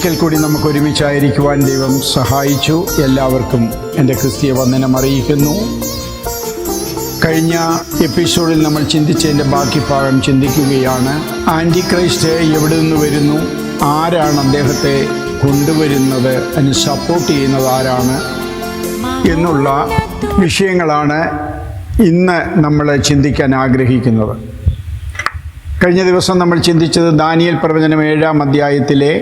ഒരിക്കൽ കൂടി നമുക്ക് ഒരുമിച്ചായിരിക്കുവാൻ ദൈവം സഹായിച്ചു. എല്ലാവർക്കും എൻ്റെ ക്രിസ്തീയ വന്ദനം അറിയിക്കുന്നു. കഴിഞ്ഞ എപ്പിസോഡിൽ നമ്മൾ ചിന്തിച്ചതിൻ്റെ ബാക്കി ഭാഗം ചിന്തിക്കുകയാണ്. ആൻറ്റി ക്രൈസ്റ്റ് എവിടെ നിന്ന് വരുന്നു, ആരാണ് അദ്ദേഹത്തെ കൊണ്ടുവരുന്നത്, അതിന് സപ്പോർട്ട് ചെയ്യുന്നത് ആരാണ് എന്നുള്ള വിഷയങ്ങളാണ് ഇന്ന് നമ്മൾ ചിന്തിക്കാൻ ആഗ്രഹിക്കുന്നത്. കഴിഞ്ഞ ദിവസം നമ്മൾ ചിന്തിച്ചത് ദാനിയേൽ പ്രവചനം 7-ാം അധ്യായത്തിലെ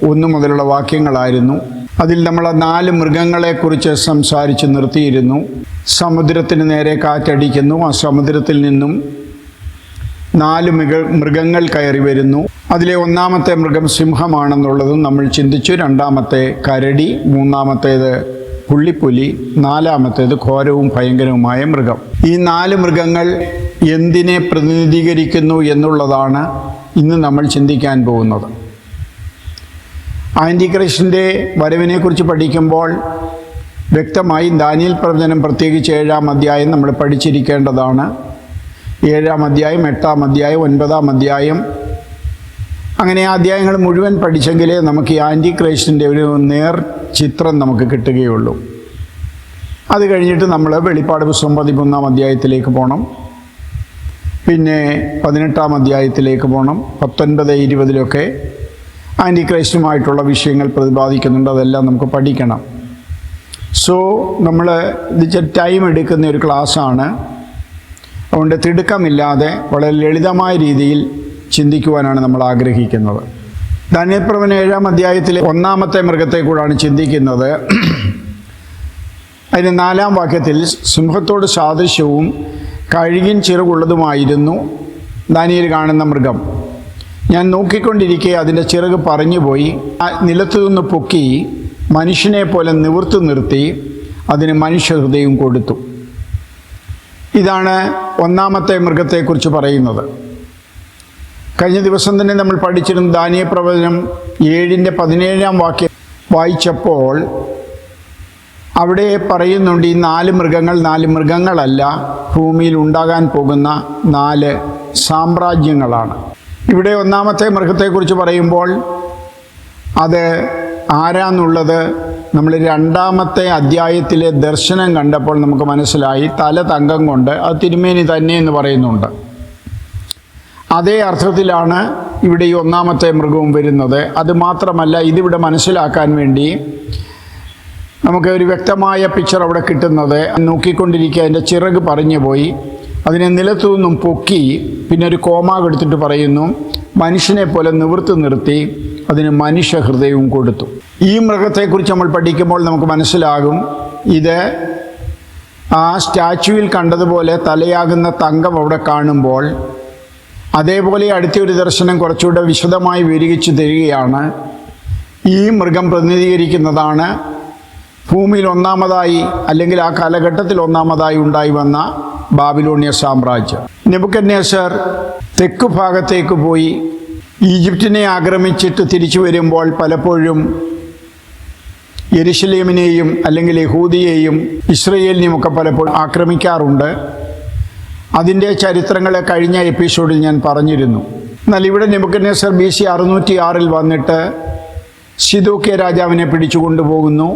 1 മുതലുള്ള വാക്യങ്ങളായിരുന്നു. അതിൽ നമ്മൾ 4 മൃഗങ്ങളെക്കുറിച്ച് സംസാരിച്ച് നിർത്തിയിരുന്നു. സമുദ്രത്തിന് നേരെ കാറ്റടിക്കുന്നു, ആ സമുദ്രത്തിൽ നിന്നും 4 മൃഗങ്ങൾ കയറി വരുന്നു. അതിലെ 1-ാമത്തെ മൃഗം സിംഹമാണെന്നുള്ളതും നമ്മൾ ചിന്തിച്ചു. 2-ാമത്തെ കരടി, 3-ാമത്തേത് പുള്ളിപ്പുലി, 4-ാമത്തേത് ഘോരവും ഭയങ്കരവുമായ മൃഗം. ഈ 4 മൃഗങ്ങൾ എന്തിനെ പ്രതിനിധീകരിക്കുന്നു എന്നുള്ളതാണ് ഇന്ന് നമ്മൾ ചിന്തിക്കാൻ പോകുന്നത്. ആൻറ്റിക്രൈസ്റ്റിൻ്റെ വരവിനെക്കുറിച്ച് പഠിക്കുമ്പോൾ വ്യക്തമായി ദാനിയേൽ പ്രവചനം പ്രത്യേകിച്ച് 7-ാം അധ്യായം നമ്മൾ പഠിച്ചിരിക്കേണ്ടതാണ്. 7-ാം അധ്യായം, 8-ാം അധ്യായം, 9-ാം അധ്യായം, അങ്ങനെ ആ അധ്യായങ്ങൾ മുഴുവൻ പഠിച്ചെങ്കിലേ നമുക്ക് ഈ ആൻറ്റിക്രൈസ്റ്റിൻ്റെ ഒരു നേർ ചിത്രം നമുക്ക് കിട്ടുകയുള്ളൂ. അത് കഴിഞ്ഞിട്ട് നമ്മൾ വെളിപ്പാട് പുസ്തകം 13-ാം അധ്യായത്തിലേക്ക് പോകണം, പിന്നെ 18-ാം അധ്യായത്തിലേക്ക് പോകണം. 19, 20 ആൻറ്റിക്രൈസ്റ്റുമായിട്ടുള്ള വിഷയങ്ങൾ പ്രതിപാദിക്കുന്നുണ്ട്. അതെല്ലാം നമുക്ക് പഠിക്കണം. സോ നമ്മൾ ഇത് ടൈം എടുക്കുന്ന ഒരു ക്ലാസ്സാണ്. അതുകൊണ്ട് തിടുക്കമില്ലാതെ വളരെ ലളിതമായ രീതിയിൽ ചിന്തിക്കുവാനാണ് നമ്മൾ ആഗ്രഹിക്കുന്നത്. ദാനിയേൽ പ്രവചനം 7-ാം അധ്യായത്തിലെ 1-ാമത്തെ മൃഗത്തെ കൂടാണ് ചിന്തിക്കുന്നത്. അതിന് 4-ാം വാക്യത്തിൽ സിംഹത്തോട് സാദൃശ്യവും കഴുകിൻ ചിറകുള്ളതുമായിരുന്നു ദാനിയേൽ കാണുന്ന മൃഗം. ഞാൻ നോക്കിക്കൊണ്ടിരിക്കെ അതിൻ്റെ ചിറക് പറഞ്ഞുപോയി, നിലത്തു നിന്ന് പൊക്കി മനുഷ്യനെ പോലെ നിവർത്തി നിർത്തി അതിന് മനുഷ്യഹൃദയം കൊടുത്തു. ഇതാണ് 1-ാമത്തെ മൃഗത്തെക്കുറിച്ച് പറയുന്നത്. കഴിഞ്ഞ ദിവസം തന്നെ നമ്മൾ പഠിച്ചിരുന്ന ദാനിയേൽ പ്രവചനം 7-ന്റെ 17-ാം വാക്യം വായിച്ചപ്പോൾ അവിടെ പറയുന്നുണ്ട് ഈ 4 മൃഗങ്ങൾ 4 മൃഗങ്ങളല്ല, ഭൂമിയിൽ ഉണ്ടാകാൻ പോകുന്ന 4 സാമ്രാജ്യങ്ങളാണ്. ഇവിടെ 1-ാമത്തെ മൃഗത്തെക്കുറിച്ച് പറയുമ്പോൾ അത് ആരാന്നുള്ളത് നമ്മൾ 2-ാമത്തെ അധ്യായത്തിലെ ദർശനം കണ്ടപ്പോൾ നമുക്ക് മനസ്സിലായി. തല തങ്കം കൊണ്ട് അത് തിരുമേനി തന്നെ എന്ന് പറയുന്നുണ്ട്. അതേ അർത്ഥത്തിലാണ് ഇവിടെ ഈ 1-ാമത്തെ മൃഗവും വരുന്നത്. അതുമാത്രമല്ല, ഇതിവിടെ മനസ്സിലാക്കാൻ വേണ്ടി നമുക്ക് ഒരു വ്യക്തമായ പിക്ചർ അവിടെ കിട്ടുന്നത്, നോക്കിക്കൊണ്ടിരിക്കുക അതിൻ്റെ ചിറക് പറഞ്ഞു പോയി, അതിനെ നിലത്തു നിന്നും പൊക്കി, പിന്നെ ഒരു കോമാ എടുത്തിട്ട് പറയുന്നു മനുഷ്യനെ പോലെ നിവർത്തി നിർത്തി അതിന് മനുഷ്യ ഹൃദയവും കൊടുത്തു. ഈ മൃഗത്തെക്കുറിച്ച് നമ്മൾ പഠിക്കുമ്പോൾ നമുക്ക് മനസ്സിലാകും, ഇത് ആ സ്റ്റാച്യുവിൽ കണ്ടതുപോലെ തലയാകുന്ന തങ്കം അവിടെ കാണുമ്പോൾ അതേപോലെ അടുത്തൊരു ദർശനം കുറച്ചുകൂടെ വിശദമായി വിവരിച്ചു തരികയാണ്. ഈ മൃഗം പ്രതിനിധീകരിക്കുന്നതാണ് ഭൂമിയിൽ 1-ാമതായി അല്ലെങ്കിൽ ആ കാലഘട്ടത്തിൽ 1-ാമതായി ഉണ്ടായി വന്ന ബാബിലോണിയ സാമ്രാജ്യം. നെബൂഖദ്നേസർ തെക്കു ഭാഗത്തേക്ക് പോയി ഈജിപ്തിനെ ആക്രമിച്ചിട്ട് തിരിച്ചു വരുമ്പോൾ പലപ്പോഴും യെരുശലേമിനെയും അല്ലെങ്കിൽ യഹൂദിയെയും ഇസ്രയേലിനെയും ഒക്കെ പലപ്പോഴും ആക്രമിക്കാറുണ്ട്. അതിൻ്റെ ചരിത്രങ്ങളെ കഴിഞ്ഞ എപ്പിസോഡിൽ ഞാൻ പറഞ്ഞിരുന്നു. എന്നാൽ ഇവിടെ നെബൂഖദ്നേസർ BC 606 വന്നിട്ട് സിദോക്യ രാജാവിനെ പിടിച്ചു കൊണ്ടുപോകുന്നു.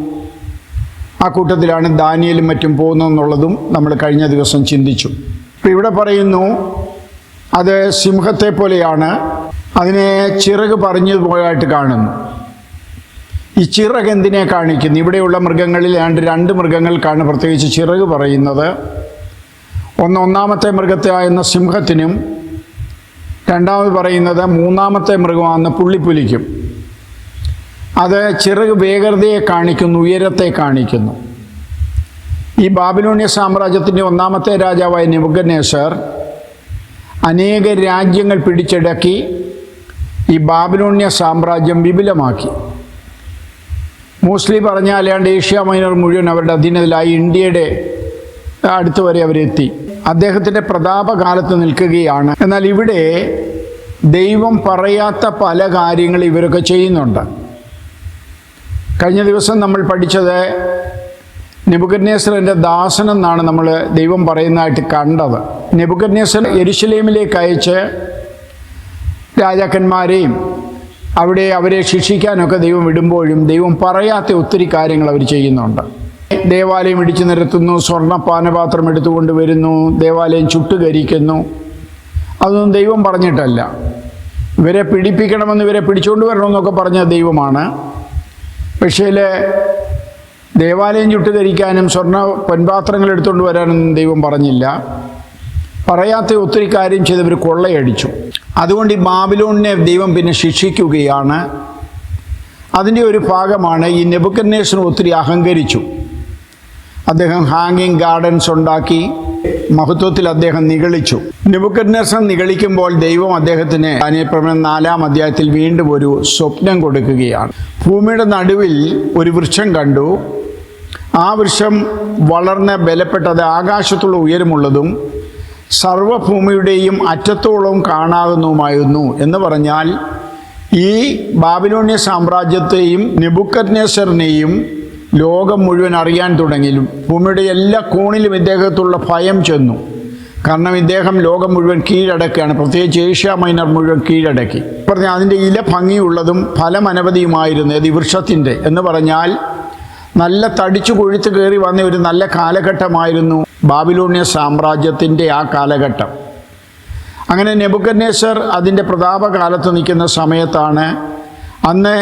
ആ കൂട്ടത്തിലാണ് ദാനിയേലും മറ്റും പോകുന്നതെന്നുള്ളതും നമ്മൾ കഴിഞ്ഞ ദിവസം ചിന്തിച്ചു. അപ്പോൾ ഇവിടെ പറയുന്നു അത് സിംഹത്തെ പോലെയാണ്, അതിനെ ചിറക് പറഞ്ഞു പോയായിട്ട് കാണുന്നു. ഈ ചിറക് എന്തിനെ കാണിക്കുന്നു? ഇവിടെയുള്ള മൃഗങ്ങളിൽ 2 മൃഗങ്ങൾക്കാണ് പ്രത്യേകിച്ച് ചിറക് പറയുന്നത്. 1-ാമത്തെ മൃഗത്തായിരുന്ന സിംഹത്തിനും, 2-ാമത് പറയുന്നത് 3-ാമത്തെ മൃഗമാകുന്ന പുള്ളിപ്പുലിക്കും. അത് ചിറക് വേഗതയെ കാണിക്കുന്നു, ഉയരത്തെ കാണിക്കുന്നു. ഈ ബാബിലോണിയ സാമ്രാജ്യത്തിൻ്റെ 1-ാമത്തെ രാജാവായ നെബൂഖദ്നേസർ അനേക രാജ്യങ്ങൾ പിടിച്ചടക്കി ഈ ബാബിലോണിയ സാമ്രാജ്യം വിപുലമാക്കി. മോസ്റ്റ്ലി പറഞ്ഞാൽ ഏഷ്യ മൈനർ മുഴുവൻ അവരുടെ അധീനത്തിലായി. ഇന്ത്യയുടെ അടുത്ത് വരെ അവരെത്തി. അദ്ദേഹത്തിൻ്റെ പ്രതാപകാലത്ത് നിൽക്കുകയാണ്. എന്നാൽ ഇവിടെ ദൈവം പറയാത്ത പല കാര്യങ്ങൾ ഇവരൊക്കെ ചെയ്യുന്നുണ്ട്. കഴിഞ്ഞ ദിവസം നമ്മൾ പഠിച്ചത് നെബൂഖദ്നേസറിൻ്റെ ദാസനെന്നാണ് നമ്മൾ ദൈവം പറയുന്നതായിട്ട് കണ്ടത്. നെബൂഖദ്നേസർ യെരുശലേമിലേക്ക് അയച്ച് രാജാക്കന്മാരെയും അവിടെ അവരെ ശിക്ഷിക്കാനൊക്കെ ദൈവം വിടുമ്പോഴും ദൈവം പറയാത്ത ഒത്തിരി കാര്യങ്ങൾ അവർ ചെയ്യുന്നുണ്ട്. ദേവാലയം ഇടിച്ചു നിരത്തുന്നു, സ്വർണ്ണ പാനപാത്രം എടുത്തുകൊണ്ട് വരുന്നു, ദേവാലയം ചുട്ടുകരിക്കുന്നു. അതൊന്നും ദൈവം പറഞ്ഞിട്ടല്ല. ഇവരെ പിടിപ്പിക്കണമെന്ന്, ഇവരെ പിടിച്ചുകൊണ്ട് വരണമെന്നൊക്കെ പറഞ്ഞ ദൈവമാണ്. പക്ഷേ ദേവാലയം ചുട്ടുകരിക്കാനും സ്വർണ്ണ പൊൻപാത്രങ്ങൾ എടുത്തുകൊണ്ട് വരാനൊന്നും ദൈവം പറഞ്ഞില്ല. പറയാത്ത ഒത്തിരി കാര്യം ചെയ്തവർ കൊള്ളയടിച്ചു. അതുകൊണ്ട് ഈ ബാബിലോണിനെ ദൈവം പിന്നെ ശിക്ഷിക്കുകയാണ്. അതിൻ്റെ ഒരു ഭാഗമാണ് ഈ നെബൂഖദ്നേസർ ഒത്തിരി അഹങ്കരിച്ചു. അദ്ദേഹം ഹാങ്ങിങ് ഗാർഡൻസ് ഉണ്ടാക്കി, മഹത്വത്തിൽ അദ്ദേഹം നിഗളിച്ചു. നെബൂഖദ്നേസർ നിഗളിക്കുമ്പോൾ ദൈവം അദ്ദേഹത്തിന് ദാനിയേൽ പ്രവചനം 4-ാം അധ്യായത്തിൽ വീണ്ടും ഒരു സ്വപ്നം കൊടുക്കുകയാണ്. ഭൂമിയുടെ നടുവിൽ ഒരു വൃക്ഷം കണ്ടു. ആ വൃക്ഷം വളർന്ന് ബലപ്പെട്ടത്, ആകാശത്തുള്ള ഉയരമുള്ളതും സർവ്വഭൂമിയുടെയും അറ്റത്തോളം കാണാവുന്നതുമായിരുന്നു. എന്ന് പറഞ്ഞാൽ ഈ ബാബിലോണിയ സാമ്രാജ്യത്തെയും നെബൂഖദ്നേസറിനെയും ലോകം മുഴുവൻ അറിയാൻ തുടങ്ങിയും ഭൂമിയുടെ എല്ലാ കോണിലും ഇദ്ദേഹത്തുള്ള ഭയം ചെന്നു. കാരണം ഇദ്ദേഹം ലോകം മുഴുവൻ കീഴടക്കുകയാണ്, പ്രത്യേകിച്ച് ഏഷ്യ മൈനർ മുഴുവൻ കീഴടക്കി. പറഞ്ഞാൽ അതിൻ്റെ ഇല ഭംഗിയുള്ളതും ഫലം അനവധിയുമായിരുന്നു. ഈ വൃക്ഷത്തിൻ്റെ എന്ന് പറഞ്ഞാൽ നല്ല തടിച്ചു കൊഴുത്ത് കയറി വന്ന ഒരു നല്ല കാലഘട്ടമായിരുന്നു ബാബിലോണിയ സാമ്രാജ്യത്തിൻ്റെ ആ കാലഘട്ടം. അങ്ങനെ നെബൂഖദ്നേസർ അതിൻ്റെ പ്രതാപകാലത്ത് നിൽക്കുന്ന സമയത്താണ് അന്ന്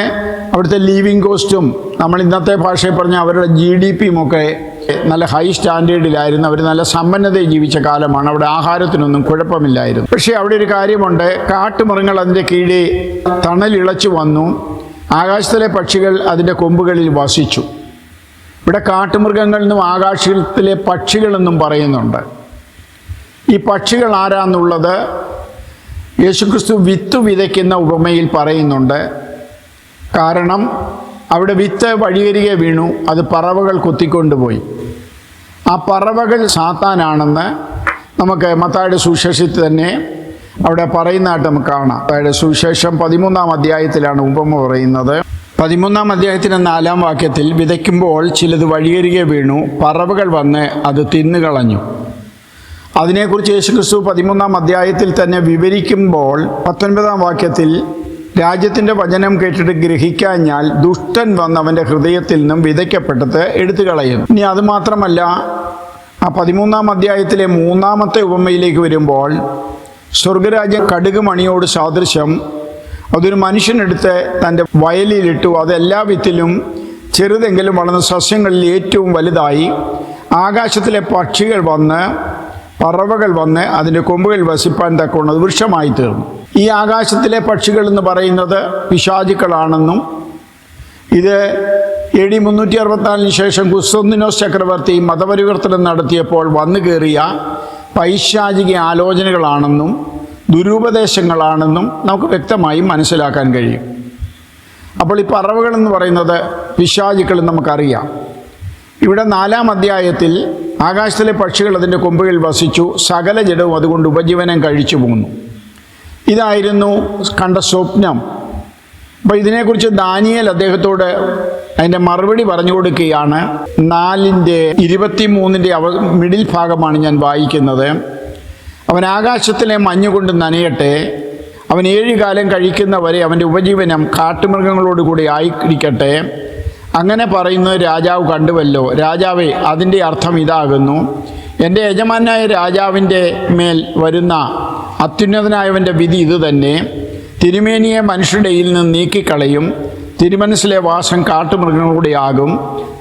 അവിടുത്തെ ലീവിങ് കോസ്റ്റും, നമ്മൾ ഇന്നത്തെ ഭാഷയിൽ പറഞ്ഞ അവരുടെ GDPയും ഒക്കെ നല്ല ഹൈ സ്റ്റാൻഡേർഡിലായിരുന്നു. അവർ നല്ല സമ്പന്നതയിൽ ജീവിച്ച കാലമാണ്. അവിടെ ആഹാരത്തിനൊന്നും കുഴപ്പമില്ലായിരുന്നു. പക്ഷേ അവിടെ ഒരു കാര്യമുണ്ട്, കാട്ടുമൃഗങ്ങൾ അതിൻ്റെ കീഴിൽ തണലിളച്ചു വന്നു. ആകാശത്തിലെ പക്ഷികൾ അതിൻ്റെ കൊമ്പുകളിൽ വസിച്ചു. ഇവിടെ കാട്ടുമൃഗങ്ങളിൽ നിന്നും ആകാശത്തിലെ പക്ഷികളെന്നും പറയുന്നുണ്ട്. ഈ പക്ഷികൾ ആരാന്നുള്ളത് യേശുക്രിസ്തു വിത്ത് വിതയ്ക്കുന്ന ഉപമയിൽ പറയുന്നുണ്ട്. കാരണം അവിടെ വിത്ത് വഴിയരികെ വീണു, അത് പറവകൾ കൊത്തിക്കൊണ്ടുപോയി. ആ പറവകൾ സാത്താനാണെന്ന് നമുക്ക് മത്തായിയുടെ സുവിശേഷത്തിൽ തന്നെ അവിടെ പറയുന്നതായിട്ട് നമുക്ക് കാണാം. മത്തായിയുടെ സുവിശേഷം 13-ാം അധ്യായത്തിലാണ് ഉപമ പറയുന്നത്. 13-ാം അധ്യായത്തിൻ്റെ 4-ാം വാക്യത്തിൽ, വിതയ്ക്കുമ്പോൾ ചിലത് വഴിയരികെ വീണു, പറവകൾ വന്ന് അത് തിന്നുകളഞ്ഞു. അതിനെക്കുറിച്ച് യേശുക്രിസ്തു 13-ാം അധ്യായത്തിൽ തന്നെ വിവരിക്കുമ്പോൾ 19-ാം വാക്യത്തിൽ, രാജ്യത്തിൻ്റെ വചനം കേട്ടിട്ട് ഗ്രഹിക്കാഞ്ഞാൽ ദുഷ്ടൻ വന്ന് അവൻ്റെ ഹൃദയത്തിൽ നിന്നും വിതയ്ക്കപ്പെട്ടത് എടുത്തു കളയുന്നു. ഇനി അതുമാത്രമല്ല, ആ 13-ാം അധ്യായത്തിലെ 3-ാമത്തെ ഉപമയിലേക്ക് വരുമ്പോൾ, സ്വർഗരാജ്യം കടുക് മണിയോട് സാദൃശ്യം. അതൊരു മനുഷ്യനെടുത്ത് തൻ്റെ വയലിലിട്ടു. അത് എല്ലാ വിത്തിലും ചെറുതെങ്കിലും വളർന്ന സസ്യങ്ങളിൽ ഏറ്റവും വലുതായി. ആകാശത്തിലെ പക്ഷികൾ വന്ന്, പറവകൾ വന്ന് അതിൻ്റെ കൊമ്പുകൾ വസിപ്പാൻ തക്കവണ്ണം അത് വൃക്ഷമായി തീർന്നു. ഈ ആകാശത്തിലെ പക്ഷികൾ എന്ന് പറയുന്നത് പിശാചുക്കളാണെന്നും, ഇത് AD 364 ശേഷം കുസ്തന്തിനോസ് ചക്രവർത്തി മതപരിവർത്തനം നടത്തിയപ്പോൾ വന്നു കയറിയ പൈശാചിക ആലോചനകളാണെന്നും ദുരുപദേശങ്ങളാണെന്നും നമുക്ക് വ്യക്തമായി മനസ്സിലാക്കാൻ കഴിയും. അപ്പോൾ ഈ പറവകളെന്ന് പറയുന്നത് പിശാചുക്കൾ നമുക്കറിയാം. ഇവിടെ 4-ാം അധ്യായത്തിൽ ആകാശത്തിലെ പക്ഷികൾ അതിൻ്റെ കൊമ്പുകളിൽ വസിച്ചു, സകല ജഡവും അതുകൊണ്ട് ഉപജീവനം കഴിച്ചു പോന്നു. ഇതായിരുന്നു കണ്ട സ്വപ്നം. അപ്പോൾ ഇതിനെക്കുറിച്ച് ദാനിയേൽ അദ്ദേഹത്തോട് അതിൻ്റെ മറുപടി പറഞ്ഞു കൊടുക്കുകയാണ്. 4:23 മിഡിൽ ഭാഗമാണ് ഞാൻ വായിക്കുന്നത്. അവൻ ആകാശത്തിലെ മഞ്ഞുകൊണ്ട് നനയട്ടെ, അവൻ 7 കാലം കഴിക്കുന്നവരെ അവൻ്റെ ഉപജീവനം കാട്ടുമൃഗങ്ങളോടുകൂടി ആയിരിക്കട്ടെ. അങ്ങനെ പറയുന്നത് രാജാവ് കണ്ടുവല്ലോ. രാജാവേ, അതിൻ്റെ അർത്ഥം ഇതാകുന്നു, എൻ്റെ യജമാനായ രാജാവിൻ്റെ മേൽ വരുന്ന അത്യുന്നതനായവൻ്റെ വിധി ഇതുതന്നെ. തിരുമേനിയെ മനുഷ്യരുടെ ഇടയിൽ നിന്ന് നീക്കിക്കളയും. തിരുമനസ്സിലെ വാസം കാട്ടുമൃഗങ്ങളുടെ ആകും.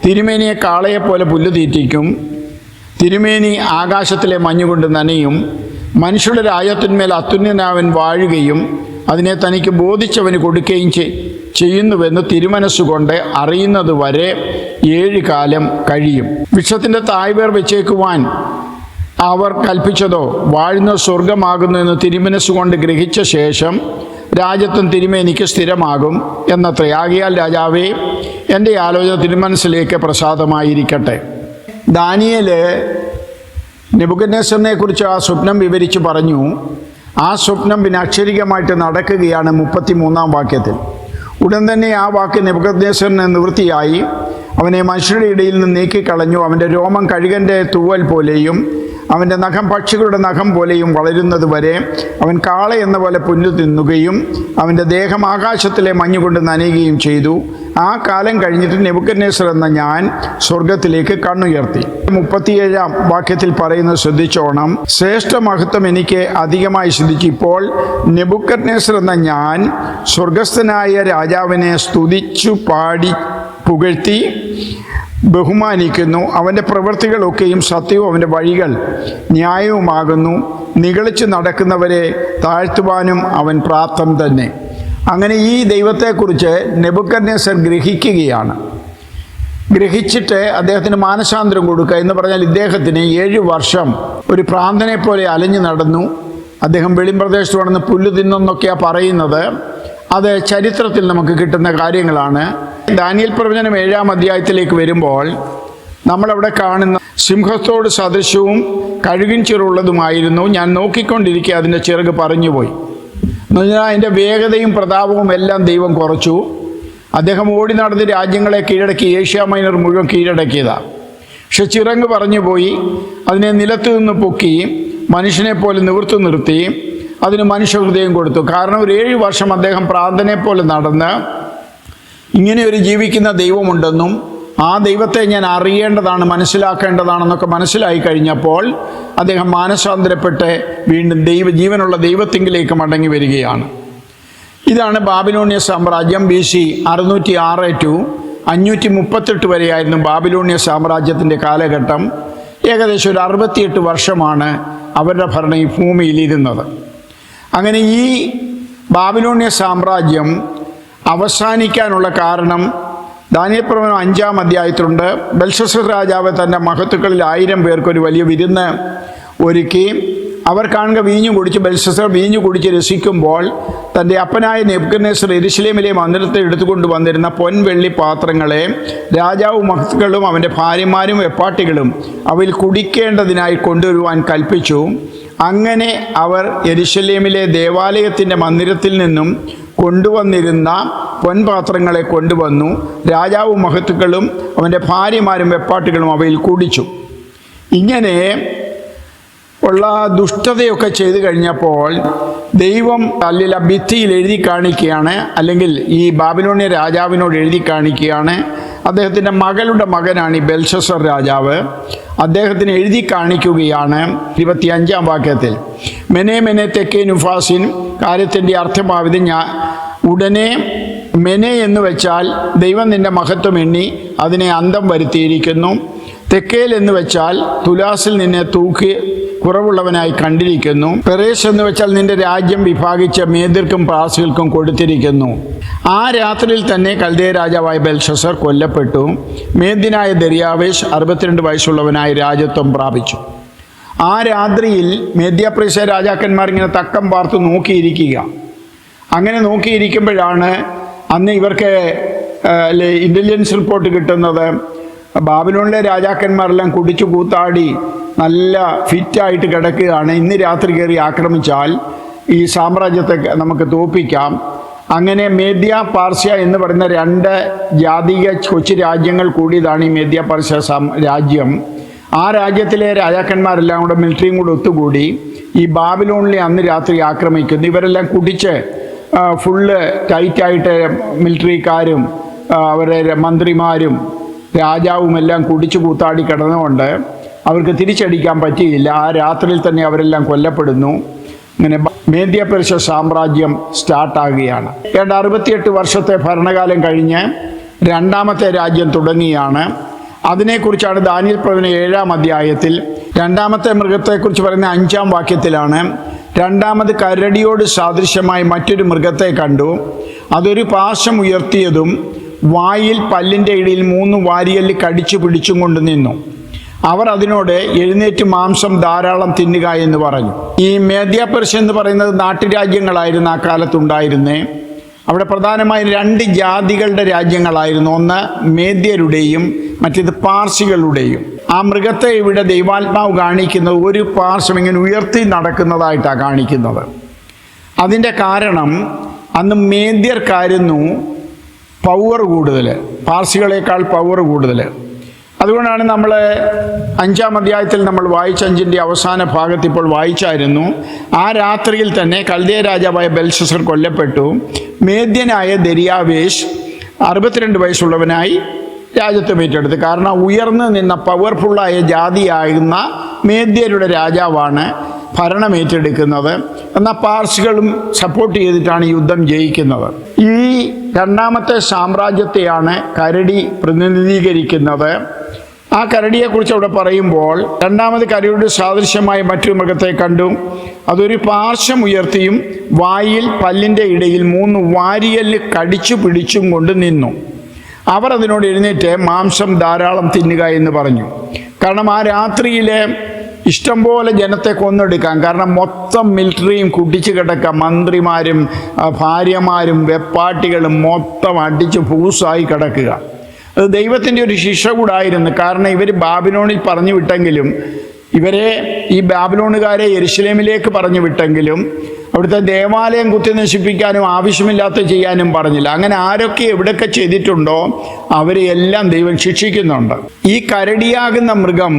തിരുമേനിയെ കാളയെപ്പോലെ പുല്ല് തീറ്റിക്കും. തിരുമേനി ആകാശത്തിലെ മഞ്ഞുകൊണ്ട് നനയും. മനുഷ്യരുടെ രാജ്യത്തിന്മേൽ അത്യുന്നതനായവൻ വാഴുകയും അതിനെ തനിക്ക് ബോധിച്ചവന് കൊടുക്കുകയും ചെയ്യുന്നുവെന്ന് തിരുമനസ്സുകൊണ്ട് അറിയുന്നത് വരെ 7 കാലം കഴിയും. വൃക്ഷത്തിൻ്റെ തായ്വേർ വെച്ചേക്കുവാൻ അവർ കൽപ്പിച്ചതോ വാഴുന്ന സ്വർഗമാകുന്നു എന്ന് തിരുമനസ്സുകൊണ്ട് ഗ്രഹിച്ച ശേഷം രാജ്യത്വം തിരുമേനിക്ക് സ്ഥിരമാകും എന്നത്രേ. ആകയാൽ രാജാവേ, എൻ്റെ ആലോചന തിരുമനസ്സിലേക്ക് പ്രസാദമായിരിക്കട്ടെ. ദാനിയേൽ നെബൂഖദ്നേസറിനെ കുറിച്ച് ആ സ്വപ്നം വിവരിച്ച് പറഞ്ഞു. ആ സ്വപ്നം പിന്നെ അക്ഷരികമായിട്ട് നടക്കുകയാണ് 33-ാം വാക്യത്തിൽ. ഉടൻ തന്നെ ആ വാക്ക് നെബൂഖദ്നേസറിന് നിവൃത്തിയായി. അവനെ മനുഷ്യരുടെ ഇടയിൽ നിന്ന് നീക്കിക്കളഞ്ഞു. അവൻ്റെ രോമം കഴുകൻ്റെ തൂവൽ പോലെയും അവൻ്റെ നഖം പക്ഷികളുടെ നഖം പോലെയും വളരുന്നത് വരെ അവൻ കാള എന്ന പോലെ പുല്ല് തിന്നുകയും അവൻ്റെ ദേഹം ആകാശത്തിലെ മഞ്ഞുകൊണ്ട് നനയുകയും ചെയ്തു. ആ കാലം കഴിഞ്ഞിട്ട് നെബൂഖദ്നേസർ എന്ന ഞാൻ സ്വർഗത്തിലേക്ക് കണ്ണുയർത്തി. 37-ാം വാക്യത്തിൽ പറയുന്നത് ശ്രദ്ധിച്ചോണം. ശ്രേഷ്ഠ മഹത്വം എനിക്ക് അധികമായി സിദ്ധിച്ചു. ഇപ്പോൾ നെബൂഖദ്നേസർ എന്ന ഞാൻ സ്വർഗസ്ഥനായ രാജാവിനെ സ്തുതിച്ചു പാടി പുകഴ്ത്തി ബഹുമാനിക്കുന്നു. അവൻ്റെ പ്രവൃത്തികളൊക്കെയും സത്യവും അവൻ്റെ വഴികൾ ന്യായവുമാകുന്നു. നിഗളിച്ച് നടക്കുന്നവരെ താഴ്ത്തുവാനും അവൻ പ്രാപ്തൻ തന്നെ. അങ്ങനെ ഈ ദൈവത്തെക്കുറിച്ച് നെബൂഖദ്നേസർ ഗ്രഹിക്കുകയാണ്. ഗ്രഹിച്ചിട്ട് അദ്ദേഹത്തിന് മാനസാന്തരം കൊടുക്കുക എന്ന് പറഞ്ഞാൽ ഇദ്ദേഹത്തിന് 7 വർഷം ഒരു പ്രാന്തനെ പോലെ അലഞ്ഞു നടന്നു. അദ്ദേഹം വെളിമ്പ്രദേശത്ത് വന്ന് പുല്ല് തിന്നെന്നൊക്കെയാണ് പറയുന്നത്. അത് ചരിത്രത്തിൽ നമുക്ക് കിട്ടുന്ന കാര്യങ്ങളാണ്. ദാനിയേൽ പ്രവചനം 7-ാം അധ്യായത്തിലേക്ക് വരുമ്പോൾ നമ്മളവിടെ കാണുന്ന സിംഹത്തോട് സദൃശവും കഴുകിൻ ചിറകുള്ളതുമായിരുന്നു. ഞാൻ നോക്കിക്കൊണ്ടിരിക്കെ അതിൻ്റെ ചിറക് പറഞ്ഞുപോയി. എന്ന് പറഞ്ഞാൽ അതിൻ്റെ വേഗതയും പ്രതാപവും എല്ലാം ദൈവം കുറച്ചു. അദ്ദേഹം ഓടി നടന്ന് രാജ്യങ്ങളെ കീഴടക്കി, ഏഷ്യ മൈനർ മുഴുവൻ കീഴടക്കിയതാണ്. പക്ഷെ ചിറക് പറഞ്ഞുപോയി. അതിനെ നിലത്ത് നിന്ന് പൊക്കി മനുഷ്യനെ പോലെ നിവർത്തു നിർത്തി അതിന് മനുഷ്യഹൃദയം കൊടുത്തു. കാരണം ഒരു 7 വർഷം അദ്ദേഹം പ്രാന്തനെ പോലെ നടന്ന് ഇങ്ങനെ ഒരു ജീവിക്കുന്ന ദൈവമുണ്ടെന്നും ആ ദൈവത്തെ ഞാൻ അറിയേണ്ടതാണ്, മനസ്സിലാക്കേണ്ടതാണെന്നൊക്കെ മനസ്സിലായി കഴിഞ്ഞപ്പോൾ അദ്ദേഹം മാനസാന്തരപ്പെട്ട് വീണ്ടും ജീവനുള്ള ദൈവത്തിങ്കിലേക്ക് മടങ്ങി വരികയാണ്. ഇതാണ് ബാബിലോണിയ സാമ്രാജ്യം. BC 606 to 538 വരെയായിരുന്നു ബാബിലോണിയ സാമ്രാജ്യത്തിൻ്റെ കാലഘട്ടം. ഏകദേശം ഒരു 68 വർഷമാണ് അവരുടെ ഭരണം ഈ ഭൂമിയിൽ ഇരുന്നത്. അങ്ങനെ ഈ ബാബിലോണിയ സാമ്രാജ്യം അവസാനിക്കാനുള്ള കാരണം ദാനിയേൽ പ്രവചനം 5-ാം അധ്യായത്തിലുണ്ട്. ബെൽഷസ്സർ രാജാവ് തൻ്റെ മഹത്തുക്കളിൽ 1000 പേർക്കൊരു വലിയ വിരുന്ന് ഒരുക്കി. അവർ കാണുക വീഞ്ഞു കുടിച്ച് ബെൽഷസ്സർ വീഞ്ഞു കുടിച്ച് രസിക്കുമ്പോൾ തൻ്റെ അപ്പനായ നെബൂഖദ്നേസർ യെരൂശലേമിലെ മന്ദിരത്തിൽ എടുത്തുകൊണ്ട് വന്നിരുന്ന പൊൻവെള്ളി പാത്രങ്ങളെ രാജാവും മഹത്തുക്കളും അവൻ്റെ ഭാര്യമാരും വെപ്പാട്ടികളും അവയിൽ കുടിക്കേണ്ടതിനായി കൊണ്ടുവരുവാൻ കൽപ്പിച്ചു. അങ്ങനെ അവർ യെരൂശലേമിലെ ദേവാലയത്തിൻ്റെ മന്ദിരത്തിൽ നിന്നും കൊണ്ടുവന്നിരുന്ന പൊൻപാത്രങ്ങളെ കൊണ്ടുവന്നു. രാജാവും മഹത്തുക്കളും അവൻ്റെ ഭാര്യമാരും വെപ്പാട്ടികളും അവയിൽ കുടിച്ചു. ഇങ്ങനെ ഉള്ള ദുഷ്ടതയൊക്കെ ചെയ്തു കഴിഞ്ഞപ്പോൾ ദൈവം അല്ലെങ്കിൽ ആ ഭിത്തിയിൽ എഴുതി കാണിക്കുകയാണ്, അല്ലെങ്കിൽ ഈ ബാബിലോണിയ രാജാവിനോട് എഴുതി കാണിക്കുകയാണ്. അദ്ദേഹത്തിൻ്റെ മകളുടെ മകനാണ് ഈ ബെൽഷസ്സർ രാജാവ്. അദ്ദേഹത്തിന് എഴുതി കാണിക്കുകയാണ് 25-ാം വാക്യത്തിൽ. മെനെ മെനെ തെക്കേ നുഫാസിൻ, കാര്യത്തിൻ്റെ അർത്ഥമാവിത് ഉടനെ. മെനെ എന്ന് വെച്ചാൽ ദൈവം നിൻ്റെ മഹത്വം എണ്ണി അതിനെ അന്തം വരുത്തിയിരിക്കുന്നു. തെക്കേൽ എന്ന് വെച്ചാൽ തുലാസിൽ നിന്നെ തൂക്കി കുറവുള്ളവനായി കണ്ടിരിക്കുന്നു. പെറേസ് എന്ന് വെച്ചാൽ നിന്റെ രാജ്യം വിഭാഗിച്ച മേദ്യർക്കും പാർസികൾക്കും കൊടുത്തിരിക്കുന്നു. ആ രാത്രിയിൽ തന്നെ കൽദയ രാജാവായ ബെൽഷസ്സർ കൊല്ലപ്പെട്ടു. മേദ്യനായ ദരിയാവേശ് 62 വയസ്സുള്ളവനായി രാജത്വം പ്രാപിച്ചു. ആ രാത്രിയിൽ മേദ്യപ്രദേശ രാജാക്കന്മാർ ഇങ്ങനെ തക്കം പാർത്ത് നോക്കിയിരിക്കുക. അങ്ങനെ നോക്കിയിരിക്കുമ്പോഴാണ് അന്ന് ഇവർക്ക് ഇൻ്റലിജൻസ് റിപ്പോർട്ട് കിട്ടുന്നത്. ബാബിലോണിലെ രാജാക്കന്മാരെല്ലാം കുടിച്ചു കൂത്താടി നല്ല ഫിറ്റായിട്ട് കിടക്കുകയാണ്. ഇന്ന് രാത്രി കയറി ആക്രമിച്ചാൽ ഈ സാമ്രാജ്യത്തെ നമുക്ക് തോൽപ്പിക്കാം. അങ്ങനെ മേദ്യ പാർസ്യ എന്ന് പറയുന്ന 2 ജാതീയ കൊച്ചു രാജ്യങ്ങൾ കൂടിയതാണ് ഈ മേദ്യ പാർസ്യ രാജ്യം. ആ രാജ്യത്തിലെ രാജാക്കന്മാരെല്ലാം കൂടെ മിലിറ്ററിയും കൂടെ ഒത്തുകൂടി ഈ ബാബിലോണിലെ അന്ന് രാത്രി ആക്രമിക്കുന്നു. ഇവരെല്ലാം കുടിച്ച് ഫുള്ള് ടൈറ്റായിട്ട് മിലിറ്ററിക്കാരും അവരുടെ മന്ത്രിമാരും രാജാവുമെല്ലാം കുടിച്ചു കൂത്താടി കിടന്നുകൊണ്ട് അവർക്ക് തിരിച്ചടിക്കാൻ പറ്റിയില്ല. ആ രാത്രിയിൽ തന്നെ അവരെല്ലാം കൊല്ലപ്പെടുന്നു. ഇങ്ങനെ മേദ്യ പേർഷ്യ സാമ്രാജ്യം സ്റ്റാർട്ടാകുകയാണ്. 68 വർഷത്തെ ഭരണകാലം കഴിഞ്ഞ് 2ാമത്തെ രാജ്യം തുടങ്ങിയാണ്. അതിനെക്കുറിച്ചാണ് ദാനിയേൽ പ്രവചനം 7-ാം അധ്യായത്തിൽ 2ാമത്തെ മൃഗത്തെക്കുറിച്ച് പറയുന്ന 5-ാം വാക്യത്തിലാണ്. 2ാമത് കരടിയോട് സാദൃശ്യമായി മറ്റൊരു മൃഗത്തെ കണ്ടു. അതൊരു പാശം ഉയർത്തിയതും വായിൽ പല്ലിൻ്റെ ഇടയിൽ 3 വാരിയല്ലി കടിച്ചു പിടിച്ചും കൊണ്ട് നിന്നു. അവർ അതിനോട് എഴുന്നേറ്റ് മാംസം ധാരാളം തിന്നുക എന്ന് പറഞ്ഞു. ഈ മേദ്യ പേർഷ്യ എന്ന് പറയുന്നത് നാട്ടുരാജ്യങ്ങളായിരുന്നു ആ കാലത്തുണ്ടായിരുന്നേ. അവിടെ പ്രധാനമായും 2 ജാതികളുടെ രാജ്യങ്ങളായിരുന്നു. ഒന്ന് മേദ്യരുടെയും മറ്റേത് പാർസികളുടെയും. ആ മൃഗത്തെ ഇവിടെ ദൈവാത്മാവ് കാണിക്കുന്നത് ഒരു പാർശ്വം ഇങ്ങനെ ഉയർത്തി നടക്കുന്നതായിട്ടാണ് കാണിക്കുന്നത്. അതിൻ്റെ കാരണം അന്ന് മേദ്യർക്കായിരുന്നു പവർ കൂടുതൽ, പാർസികളേക്കാൾ പവർ കൂടുതൽ. അതുകൊണ്ടാണ് നമ്മൾ 5-ാം അധ്യായത്തിൽ നമ്മൾ വായിച്ച 5-ന്റെ അവസാന ഭാഗത്ത് ഇപ്പോൾ വായിച്ചായിരുന്നു. ആ രാത്രിയിൽ തന്നെ കൽദയ രാജാവായ ബെൽശസ്സർ കൊല്ലപ്പെട്ടു. മേദ്യനായ ദരിയാവേശ് 62 വയസ്സുള്ളവനായി രാജ്യത്വം ഏറ്റെടുത്തു. കാരണം ഉയർന്നു നിന്ന പവർഫുള്ളായ ജാതിയാകുന്ന മേദ്യരുടെ രാജാവാണ് ഭരണം ഏറ്റെടുക്കുന്നത്. എന്നാൽ പാർസികളും സപ്പോർട്ട് ചെയ്തിട്ടാണ് യുദ്ധം ജയിക്കുന്നത്. ഈ രണ്ടാമത്തെ സാമ്രാജ്യത്തെയാണ് കരടി പ്രതിനിധീകരിക്കുന്നത്. ആ കരടിയെക്കുറിച്ച് അവിടെ പറയുമ്പോൾ, രണ്ടാമത് കരടിയുടെ സാദൃശ്യമായ മറ്റൊരു മൃഗത്തെ കണ്ടു. അതൊരു പാർശ്വം ഉയർത്തിയും വായിൽ പല്ലിൻ്റെ ഇടയിൽ 3 വാരിയല് കടിച്ചു പിടിച്ചും കൊണ്ട് നിന്നു. അവർ അതിനോട് എഴുന്നേറ്റ് മാംസം ധാരാളം തിന്നുക എന്ന് പറഞ്ഞു. കാരണം ആ രാത്രിയിലെ ഇഷ്ടംപോലെ ജനത്തെ കൊന്നെടുക്കാം. കാരണം മൊത്തം മിലിറ്ററിയും കുടിച്ചു കിടക്കുക, മന്ത്രിമാരും ഭാര്യമാരും വെപ്പാട്ടികളും മൊത്തം അടിച്ച് പൂസായി കിടക്കുക. അത് ദൈവത്തിൻ്റെ ഒരു ശിക്ഷ കൂടായിരുന്നു. കാരണം ഇവർ ബാബിലോണിൽ പറഞ്ഞു വിട്ടെങ്കിലും, ഇവരെ ഈ ബാബിലോണുകാരെ യെരുശലേമിലേക്ക് പറഞ്ഞു വിട്ടെങ്കിലും അവിടുത്തെ ദേവാലയം കുത്തി നശിപ്പിക്കാനും ആവശ്യമില്ലാത്ത ചെയ്യാനും പറഞ്ഞില്ല. അങ്ങനെ ആരൊക്കെ എവിടെയൊക്കെ ചെയ്തിട്ടുണ്ടോ അവരെയെല്ലാം ദൈവം ശിക്ഷിക്കുന്നുണ്ട്. ഈ കരടിയാകുന്ന മൃഗം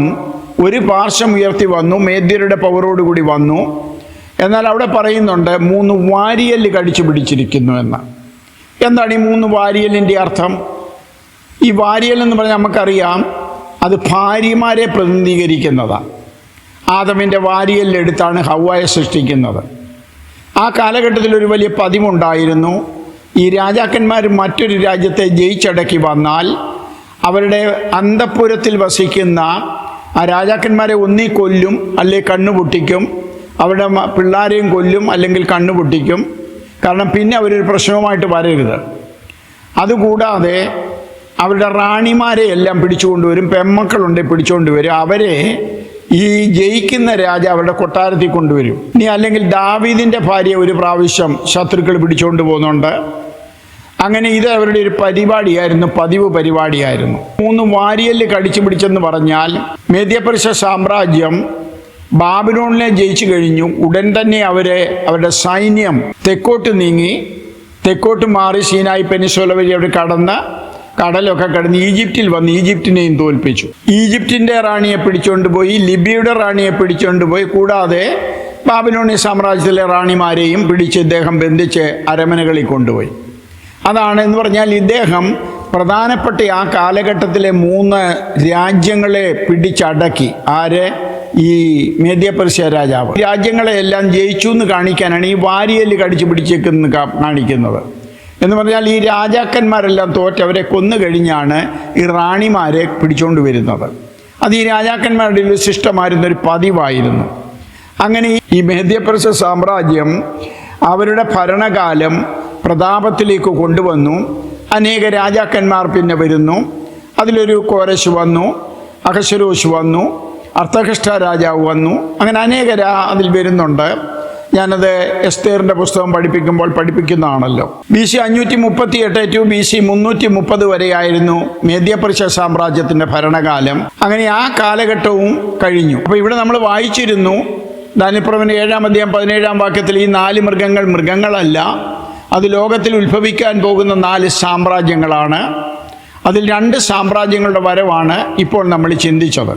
ഒരു പാർശ്വം ഉയർത്തി വന്നു, മേദ്യരുടെ പവറോടുകൂടി വന്നു. എന്നാൽ അവിടെ പറയുന്നുണ്ട് 3 വാരിയല് കടിച്ചു പിടിച്ചിരിക്കുന്നു എന്ന്. എന്താണ് ഈ 3 വാരിയലിൻ്റെ അർത്ഥം? ഈ വാരിയൽ എന്ന് പറഞ്ഞാൽ നമുക്കറിയാം, അത് ഭാര്യമാരെ പ്രതിനിധീകരിക്കുന്നതാണ്. ആദമിൻ്റെ വാരിയലിലെടുത്താണ് ഹവ്വായെ സൃഷ്ടിക്കുന്നത്. ആ കാലഘട്ടത്തിൽ ഒരു വലിയ പതിവുണ്ടായിരുന്നു. ഈ രാജാക്കന്മാർ മറ്റൊരു രാജ്യത്തെ ജയിച്ചടക്കി വന്നാൽ അവരുടെ അന്തഃപുരത്തിൽ വസിക്കുന്ന ആ രാജാക്കന്മാരെ ഒന്നീ കൊല്ലും, അല്ലെങ്കിൽ കണ്ണുപൊട്ടിക്കും. അവരുടെ പിള്ളേരെയും കൊല്ലും, അല്ലെങ്കിൽ കണ്ണുപൊട്ടിക്കും. കാരണം പിന്നെ അവരൊരു പ്രശ്നവുമായിട്ട് വരരുത്. അതുകൂടാതെ അവരുടെ റാണിമാരെ എല്ലാം പിടിച്ചുകൊണ്ടുവരും, പെമ്മക്കളുണ്ട് പിടിച്ചുകൊണ്ടുവരും. അവരെ ഈ ജയിക്കുന്ന രാജ അവരുടെ കൊട്ടാരത്തിൽ കൊണ്ടുവരും. ഇനി അല്ലെങ്കിൽ ദാവീദിൻ്റെ ഭാര്യ ഒരു പ്രാവശ്യം ശത്രുക്കൾ പിടിച്ചുകൊണ്ട് പോകുന്നുണ്ട്. അങ്ങനെ ഇത് അവരുടെ ഒരു പരിപാടിയായിരുന്നു, പതിവ് പരിപാടിയായിരുന്നു. 3 വാരിയല് കടിച്ചു പിടിച്ചെന്ന് പറഞ്ഞാൽ മേദ്യപർശ്യ സാമ്രാജ്യം ബാബിലോണിനെ ജയിച്ചു കഴിഞ്ഞു. ഉടൻ തന്നെ അവരുടെ സൈന്യം തെക്കോട്ട് നീങ്ങി, തെക്കോട്ട് മാറി സീനായി പെനിൻസുല വഴി അവർ കടന്ന് കടലൊക്കെ കടന്ന് ഈജിപ്തിൽ വന്ന് ഈജിപ്തിനെയും തോൽപ്പിച്ചു. ഈജിപ്തിൻ്റെ റാണിയെ പിടിച്ചുകൊണ്ടുപോയി, ലിബിയയുടെ റാണിയെ പിടിച്ചുകൊണ്ടുപോയി. കൂടാതെ ബാബിലോണിയ സാമ്രാജ്യത്തിലെ റാണിമാരെയും പിടിച്ച് ഇദ്ദേഹം ബന്ധിച്ച് അരമനകളിൽ കൊണ്ടുപോയി. അതാണ് എന്ന് പറഞ്ഞാൽ ഇദ്ദേഹം പ്രധാനപ്പെട്ട ആ കാലഘട്ടത്തിലെ 3 രാജ്യങ്ങളെ പിടിച്ചടക്കി. ആര്? ഈ മേദ്യപർശ്യ രാജാവ്. രാജ്യങ്ങളെല്ലാം ജയിച്ചു എന്ന് കാണിക്കാനാണ് ഈ വാരിയല് കടിച്ചു പിടിച്ചേക്കെന്ന് കാണിക്കുന്നത്. എന്ന് പറഞ്ഞാൽ ഈ രാജാക്കന്മാരെല്ലാം തോറ്റ് അവരെ കൊന്നു കഴിഞ്ഞാണ് ഈ റാണിമാരെ പിടിച്ചുകൊണ്ട് വരുന്നത്. അത് ഈ രാജാക്കന്മാരുടെ ഒരു ശിഷ്ടമായിരുന്നൊരു പതിവായിരുന്നു. അങ്ങനെ ഈ മേദ്യപർശ്യ സാമ്രാജ്യം അവരുടെ ഭരണകാലം പ്രതാപത്തിലേക്ക് കൊണ്ടുവന്നു. അനേക രാജാക്കന്മാർ പിന്നെ വരുന്നു. അതിലൊരു കോരശ് വന്നു, അഹശ്വേരോശ് വന്നു, അർത്ഥകഷ്ട രാജാവ് വന്നു. അങ്ങനെ അനേക അതിൽ വരുന്നുണ്ട്. ഞാനത് എസ്തേറിൻ്റെ പുസ്തകം പഠിപ്പിക്കുന്നതാണല്ലോ. BC 538 ടു BC 330 വരെയായിരുന്നു മേദ്യപർശ്യ സാമ്രാജ്യത്തിൻ്റെ ഭരണകാലം. അങ്ങനെ ആ കാലഘട്ടവും കഴിഞ്ഞു. അപ്പോൾ ഇവിടെ നമ്മൾ വായിച്ചിരുന്നു ദാനിയേൽ 7-ാം അധ്യായം 17-ാം വാക്യത്തിൽ ഈ 4 മൃഗങ്ങൾ മൃഗങ്ങളല്ല, അത് ലോകത്തിൽ ഉത്ഭവിക്കാൻ പോകുന്ന 4 സാമ്രാജ്യങ്ങളാണ്. അതിൽ 2 സാമ്രാജ്യങ്ങളുടെ വരവാണ് ഇപ്പോൾ നമ്മൾ ചിന്തിച്ചത്.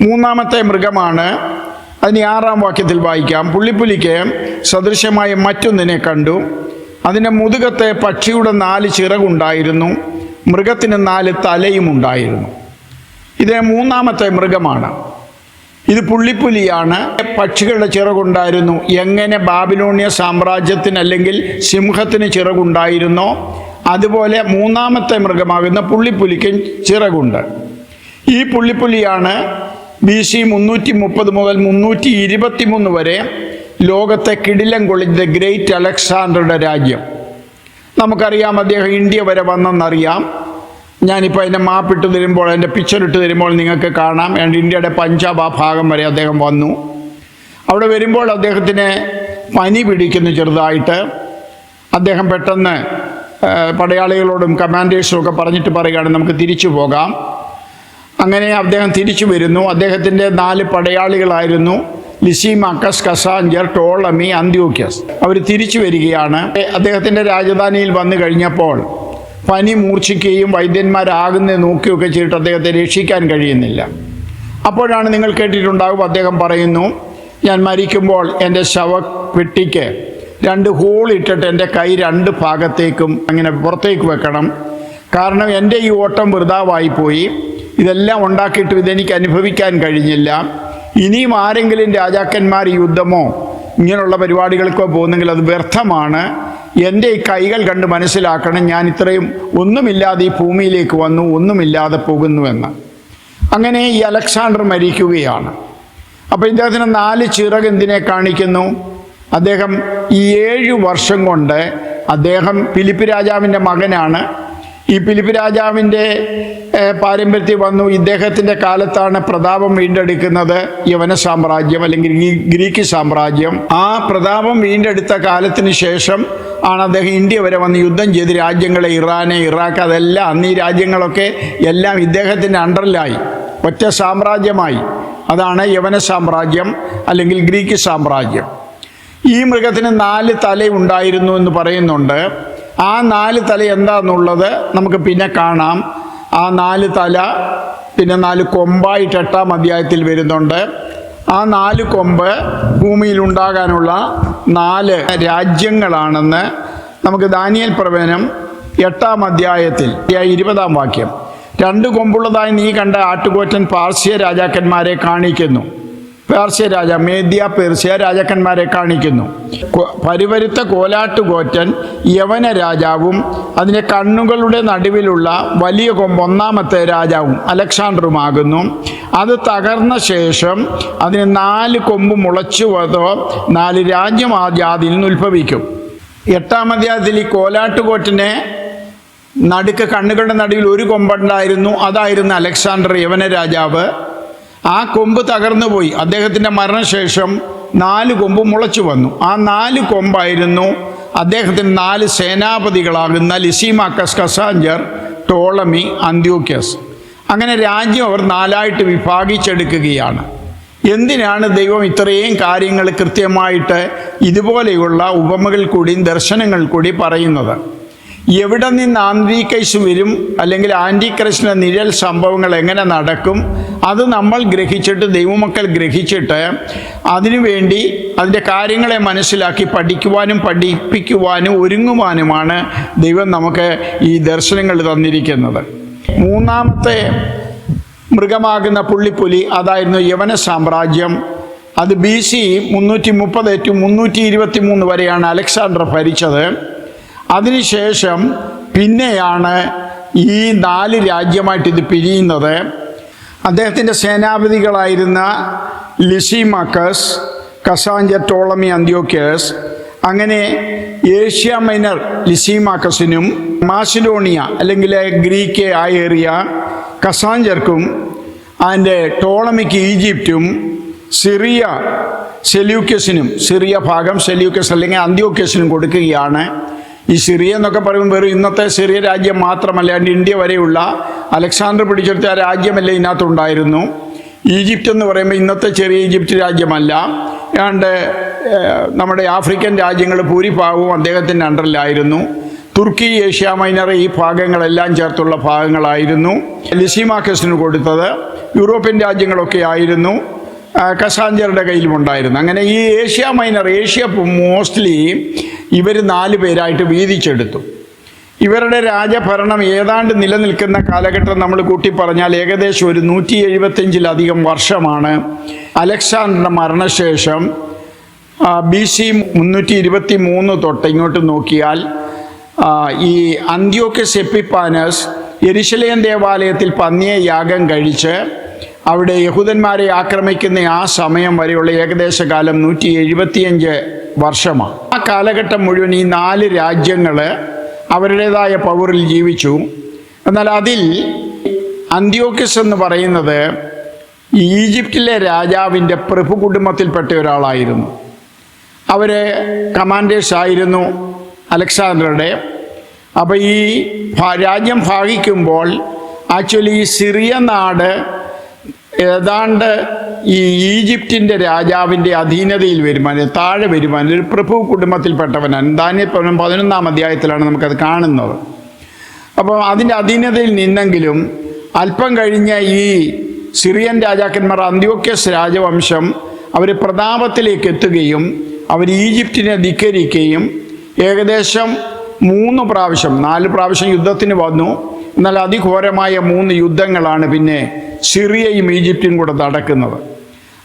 3ാമത്തെ മൃഗമാണ്. അതിന് 6-ാം വാക്യത്തിൽ വായിക്കാം. പുള്ളിപ്പുലിക്ക് സദൃശ്യമായ മറ്റൊന്നിനെ കണ്ടു. അതിൻ്റെ മുതുകത്തെ പക്ഷിയുടെ 4 ചിറകുണ്ടായിരുന്നു, മൃഗത്തിന് 4 തലയും ഉണ്ടായിരുന്നു. ഇത് 3ാമത്തെ മൃഗമാണ്. ഇത് പുള്ളിപ്പുലിയാണ്. പക്ഷികളുടെ ചിറകുണ്ടായിരുന്നു. എങ്ങനെ ബാബിലോണിയ സാമ്രാജ്യത്തിന് അല്ലെങ്കിൽ സിംഹത്തിന് ചിറകുണ്ടായിരുന്നോ അതുപോലെ 3ാമത്തെ മൃഗമാകുന്ന പുള്ളിപ്പുലിക്കും ചിറകുണ്ട്. ഈ പുള്ളിപ്പുലിയാണ് BC 330 മുതൽ 323 വരെ ലോകത്തെ കിടിലം കൊള്ളിച്ച ഗ്രേറ്റ് അലക്സാണ്ടറുടെ രാജ്യം. നമുക്കറിയാം, അദ്ദേഹം ഇന്ത്യ വരെ വന്നെന്നറിയാം. ഞാനിപ്പോൾ അതിൻ്റെ മാപ്പിട്ട് തരുമ്പോൾ, അതിൻ്റെ പിക്ചർ ഇട്ട് തരുമ്പോൾ നിങ്ങൾക്ക് കാണാം. ഇന്ത്യയുടെ പഞ്ചാബ് ആ ഭാഗം വരെ അദ്ദേഹം വന്നു. അവിടെ വരുമ്പോൾ അദ്ദേഹത്തിന് പനി പിടിക്കുന്നു ചെറുതായിട്ട്. അദ്ദേഹം പെട്ടെന്ന് പടയാളികളോടും കമാൻഡേഴ്സും ഒക്കെ പറഞ്ഞിട്ട് പറയുകയാണ് നമുക്ക് തിരിച്ചു പോകാം. അങ്ങനെ അദ്ദേഹം തിരിച്ചു വരുന്നു. അദ്ദേഹത്തിൻ്റെ 4 പടയാളികളായിരുന്നു ലിസിമാക്കസ്, കസാഞ്ചർ, ടോളമി, അന്ത്യോക്യസ്. അവർ തിരിച്ചു വരികയാണ്. അദ്ദേഹത്തിൻ്റെ രാജധാനിയിൽ വന്നു കഴിഞ്ഞപ്പോൾ പനി മൂർച്ഛിക്കുകയും വൈദ്യന്മാരാകുന്നത് നോക്കുകയൊക്കെ ചെയ്തിട്ട് അദ്ദേഹത്തെ രക്ഷിക്കാൻ കഴിയുന്നില്ല. അപ്പോഴാണ് നിങ്ങൾ കേട്ടിട്ടുണ്ടാകും, അദ്ദേഹം പറയുന്നു, ഞാൻ മരിക്കുമ്പോൾ എൻ്റെ ശവപ്പെട്ടിക്ക് 2 ഹോൾ ഇട്ടിട്ട് എൻ്റെ കൈ 2 ഭാഗത്തേക്കും അങ്ങനെ പുറത്തേക്ക് വെക്കണം. കാരണം എൻ്റെ ഈ ഓട്ടം വൃഥാവായിപ്പോയി, ഇതെല്ലാം ഉണ്ടാക്കിയിട്ടും ഇതെനിക്ക് അനുഭവിക്കാൻ കഴിഞ്ഞില്ല. ഇനിയും ആരെങ്കിലും രാജാക്കന്മാർ യുദ്ധമോ ഇങ്ങനെയുള്ള പരിപാടികൾക്കോ പോകുന്നെങ്കിൽ അത് വ്യർത്ഥമാണ്. എൻ്റെ ഈ കൈകൾ കണ്ട് മനസ്സിലാക്കണം, ഞാൻ ഇത്രയും ഒന്നുമില്ലാതെ ഈ ഭൂമിയിലേക്ക് വന്നു, ഒന്നുമില്ലാതെ പോകുന്നുവെന്ന്. അങ്ങനെ ഈ അലക്സാണ്ടർ മരിക്കുകയാണ്. അപ്പോൾ ഇദ്ദേഹത്തിന് 4 ചിറക് എന്തിനെ കാണിക്കുന്നു? അദ്ദേഹം ഈ 7 വർഷം കൊണ്ട് അദ്ദേഹം ഫിലിപ്പ് രാജാവിൻ്റെ മകനാണ്. ഈ ഫിലിപ്പ് രാജാവിൻ്റെ പാരമ്പര്യത്തിൽ വന്നു. ഇദ്ദേഹത്തിൻ്റെ കാലത്താണ് പ്രതാപം വീണ്ടെടുക്കുന്നത് യവന സാമ്രാജ്യം അല്ലെങ്കിൽ ഗ്രീക്ക് സാമ്രാജ്യം. ആ പ്രതാപം വീണ്ടെടുത്ത കാലത്തിന് ശേഷം ആണ് അദ്ദേഹം ഇന്ത്യ വരെ വന്ന് യുദ്ധം ചെയ്ത് രാജ്യങ്ങളെ, ഇറാന്, ഇറാഖ്, അതെല്ലാം അന്ന് ഈ രാജ്യങ്ങളൊക്കെ എല്ലാം ഇദ്ദേഹത്തിൻ്റെ അണ്ടറിലായി, ഒറ്റ സാമ്രാജ്യമായി. അതാണ് യവന സാമ്രാജ്യം അല്ലെങ്കിൽ ഗ്രീക്ക് സാമ്രാജ്യം. ഈ മൃഗത്തിന് 4 തല ഉണ്ടായിരുന്നു എന്ന് പറയുന്നുണ്ട്. ആ 4 തല എന്താണെന്നുള്ളത് നമുക്ക് പിന്നെ കാണാം. ആ 4 തല പിന്നെ 4 കൊമ്പായിട്ട് 8-ാം അധ്യായത്തിൽ വരുന്നുണ്ട്. ആ 4 കൊമ്പ് ഭൂമിയിൽ ഉണ്ടാകാനുള്ള 4 രാജ്യങ്ങളാണെന്ന് നമുക്ക് ദാനിയേൽ പ്രവചനം 8-ാം അധ്യായത്തിൽ 20-ാം വാക്യം, 2 കൊമ്പുള്ളതായി നീ കണ്ട ആട്ടുകൊറ്റൻ പാർസ്യ രാജാക്കന്മാരെ കാണിക്കുന്നു. പേർസ്യ മേദ്യ പേർസ്യ രാജാക്കന്മാരെ കാണിക്കുന്നു. പരിവരുത്ത കോലാട്ടുകോറ്റൻ യവന രാജാവും അതിൻ്റെ കണ്ണുകളുടെ നടുവിലുള്ള വലിയ കൊമ്പ് 1-ാമത്തെ രാജാവും അലക്സാണ്ടറുമാകുന്നു. അത് തകർന്ന ശേഷം അതിന് 4 കൊമ്പ് മുളച്ചു വതോ 4 രാജ്യം ആ ജാതിയിൽ നിന്ന് ഉത്ഭവിക്കും. 8-ാം അധ്യായത്തിൽ ഈ കോലാട്ടുകോറ്റനെ നടുക്ക് കണ്ണുകളുടെ നടുവിൽ 1 കൊമ്പുണ്ടായിരുന്നു. അതായിരുന്നു അലക്സാണ്ടർ യവന രാജാവ്. ആ കൊമ്പ് തകർന്നു പോയി. അദ്ദേഹത്തിൻ്റെ മരണശേഷം 4 കൊമ്പ് മുളച്ചു വന്നു. ആ 4 കൊമ്പായിരുന്നു അദ്ദേഹത്തിന് 4 സേനാപതികളാകുന്ന ലിസിമാക്കസ്, കസാഞ്ചർ, ടോളമി, അന്ത്യോക്യസ്. അങ്ങനെ രാജ്യം അവർ 4ആയിട്ട് വിഭാഗിച്ചെടുക്കുകയാണ്. എന്തിനാണ് ദൈവം ഇത്രയും കാര്യങ്ങൾ കൃത്യമായിട്ട് ഇതുപോലെയുള്ള ഉപമകൾ കൂടിയും ദർശനങ്ങൾ കൂടി പറയുന്നത്? എവിടെ നിന്ന് ആന്റിക്രൈസ്റ്റ് വരും അല്ലെങ്കിൽ ആന്റിക്രൈസ്റ്റിൻ്റെ നിഴൽ സംഭവങ്ങൾ എങ്ങനെ നടക്കും, അത് നമ്മൾ ഗ്രഹിച്ചിട്ട്, ദൈവമക്കൾ ഗ്രഹിച്ചിട്ട് അതിനുവേണ്ടി അതിൻ്റെ കാര്യങ്ങളെ മനസ്സിലാക്കി പഠിക്കുവാനും പഠിപ്പിക്കുവാനും ഒരുങ്ങുവാനുമാണ് ദൈവം നമുക്ക് ഈ ദർശനങ്ങൾ തന്നിരിക്കുന്നത്. 3-ാമത്തെ മൃഗമാകുന്ന പുള്ളിപ്പുലി, അതായിരുന്നു യവന സാമ്രാജ്യം. അത് BC 330 to 323 വരെയാണ് അലക്സാണ്ടർ ഭരിച്ചത്. അതിനുശേഷം പിന്നെയാണ് ഈ 4 രാജ്യമായിട്ട് ഇത് പിരിയുന്നത്. അദ്ദേഹത്തിൻ്റെ സേനാപതികളായിരുന്ന ലിസിമാക്കസ്, കസാഞ്ചർ, ടോളമി, അന്ത്യോക്യസ്. അങ്ങനെ ഏഷ്യ മൈനർ ലിസിമാക്കസിനും മാസിഡോണിയ അല്ലെങ്കിൽ ഗ്രീക്ക് ആ ഏരിയ കസാഞ്ചർക്കും, അതിൻ്റെ ടോളമിക്ക് ഈജിപ്റ്റും, സിറിയ സെല്യൂക്കസിനും, സിറിയ ഭാഗം സെല്യൂക്കസ് അല്ലെങ്കിൽ അന്ത്യോക്യസിനും കൊടുക്കുകയാണ്. ഈ സിറിയ എന്നൊക്കെ പറയുമ്പോൾ വെറും ഇന്നത്തെ സിറിയ രാജ്യം മാത്രമല്ല, ഇന്ത്യ വരെയുള്ള അലക്സാണ്ടർ പിടിച്ചെടുത്ത ആ രാജ്യമല്ല ഇതിനകത്തുണ്ടായിരുന്നു. ഈജിപ്റ്റ് എന്ന് പറയുമ്പോൾ ഇന്നത്തെ ചെറിയ ഈജിപ്റ്റ് രാജ്യമല്ല. ഏതാണ്ട് നമ്മുടെ ആഫ്രിക്കൻ രാജ്യങ്ങൾ ഭൂരിഭാഗവും അദ്ദേഹത്തിൻ്റെ അണ്ടറിലായിരുന്നു. തുർക്കി, ഏഷ്യ മൈനർ, ഈ ഭാഗങ്ങളെല്ലാം ചേർത്തുള്ള ഭാഗങ്ങളായിരുന്നു ലിസിമാക്കസിന് കൊടുത്തത്. യൂറോപ്യൻ രാജ്യങ്ങളൊക്കെ ആയിരുന്നു കസാഞ്ചറുടെ കയ്യിലുമുണ്ടായിരുന്നു. അങ്ങനെ ഈ ഏഷ്യ മൈനർ, ഏഷ്യ മോസ്റ്റ്ലി ഇവർ 4 പേരായിട്ട് വീതിച്ചെടുത്തു. ഇവരുടെ രാജഭരണം ഏതാണ്ട് നിലനിൽക്കുന്ന കാലഘട്ടം നമ്മൾ കൂട്ടി പറഞ്ഞാൽ ഏകദേശം ഒരു 175-ലധികം വർഷമാണ്. അലക്സാണ്ടറുടെ മരണശേഷം BC 323 തൊട്ട് ഇങ്ങോട്ട് നോക്കിയാൽ ഈ അന്ത്യോക്യസ് എപ്പിഫാനസ് യെരുശലേം ദേവാലയത്തിൽ പന്നിയെ യാഗം കഴിച്ച് അവിടെ യഹൂദന്മാരെ ആക്രമിക്കുന്ന ആ സമയം വരെയുള്ള ഏകദേശ കാലം 175 വർഷമാണ്. ആ കാലഘട്ടം മുഴുവൻ ഈ 4 രാജ്യങ്ങൾ അവരുടേതായ പവറിൽ ജീവിച്ചു. എന്നാൽ അതിൽ അന്ത്യോക്യസ് എന്ന് പറയുന്നത് ഈജിപ്തിലെ രാജാവിൻ്റെ പ്രഭു കുടുംബത്തിൽപ്പെട്ട ഒരാളായിരുന്നു. അവർ കമാൻഡേഴ്സ് ആയിരുന്നു അലക്സാണ്ടറുടെ. അപ്പോൾ ഈ രാജ്യം ഭാഗിക്കുമ്പോൾ ആക്ച്വലി ഈ സിറിയ നാട് ഏതാണ്ട് ഈ ഈജിപ്തിൻ്റെ രാജാവിൻ്റെ അധീനതയിൽ വരുവാൻ, താഴെ വരുവാൻ, ഒരു പ്രഭു കുടുംബത്തിൽപ്പെട്ടവനാണ്. ദാനിയേൽ 11-ാം അധ്യായത്തിലാണ് നമുക്കത് കാണുന്നത്. അപ്പോൾ അതിൻ്റെ അധീനതയിൽ നിന്നെങ്കിലും അല്പം കഴിഞ്ഞ ഈ സിറിയൻ രാജാക്കന്മാർ അന്ത്യോക്യസ് രാജവംശം അവർ പ്രതാപത്തിലേക്ക് എത്തുകയും അവർ ഈജിപ്തിനെ ധിക്കരിക്കുകയും ഏകദേശം 4 പ്രാവശ്യം യുദ്ധത്തിന് വന്നു. എന്നാൽ അതിഘോരമായ 3 യുദ്ധങ്ങളാണ് പിന്നെ സിറിയയും ഈജിപ്തും കൂടെ നടക്കുന്നത്.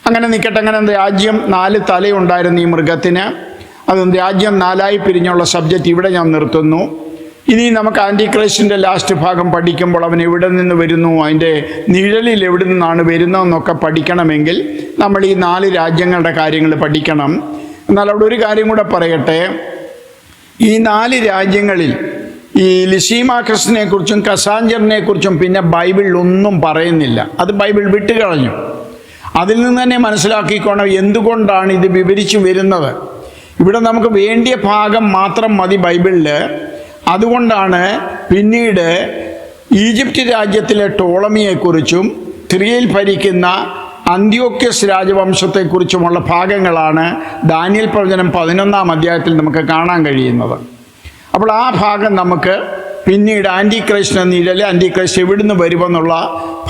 അങ്ങനെ നിൽക്കട്ടെ. അങ്ങനെ രാജ്യം 4 തലയുണ്ടായിരുന്നു ഈ മൃഗത്തിന്. അത് രാജ്യം 4ആയി പിരിഞ്ഞുള്ള സബ്ജക്റ്റ് ഇവിടെ ഞാൻ നിർത്തുന്നു. ഇനി നമുക്ക് ആൻറ്റിക്രൈസ്റ്റിൻ്റെ ലാസ്റ്റ് ഭാഗം പഠിക്കുമ്പോൾ അവൻ എവിടെ നിന്ന് വരുന്നു, അതിൻ്റെ നിഴലിൽ എവിടെ നിന്നാണ് വരുന്നതെന്നൊക്കെ പഠിക്കണമെങ്കിൽ നമ്മൾ ഈ 4 രാജ്യങ്ങളുടെ കാര്യങ്ങൾ പഠിക്കണം. എന്നാൽ അവിടെ ഒരു കാര്യം കൂടെ പറയട്ടെ. ഈ 4 രാജ്യങ്ങളിൽ ഈ ലിസീമാക്രസിനെ കുറിച്ചും കസാഞ്ചറിനെ കുറിച്ചും പിന്നെ ബൈബിളിൽ ഒന്നും പറയുന്നില്ല. അത് ബൈബിൾ വിട്ടുകളഞ്ഞു. അതിൽ നിന്ന് തന്നെ മനസ്സിലാക്കിക്കോണം എന്തുകൊണ്ടാണ് ഇത് വിവരിച്ചു വരുന്നത്. ഇവിടെ നമുക്ക് വേണ്ടിയ ഭാഗം മാത്രം മതി ബൈബിളിൽ. അതുകൊണ്ടാണ് പിന്നീട് ഈജിപ്റ്റ് രാജ്യത്തിലെ ടോളമിയെക്കുറിച്ചും സിറിയയിൽ ഭരിക്കുന്ന അന്ത്യോക്യസ് രാജവംശത്തെക്കുറിച്ചുമുള്ള ഭാഗങ്ങളാണ് ദാനിയേൽ പ്രവചനം 11-ാം അധ്യായത്തിൽ നമുക്ക് കാണാൻ കഴിയുന്നത്. അപ്പോൾ ആ ഭാഗം നമുക്ക് പിന്നീട് ആൻറ്റിക്രൈസ്റ്റിനെ നിഴൽ, ആൻറ്റിക്രൈസ്റ്റ് എവിടുന്ന് വരുമെന്നുള്ള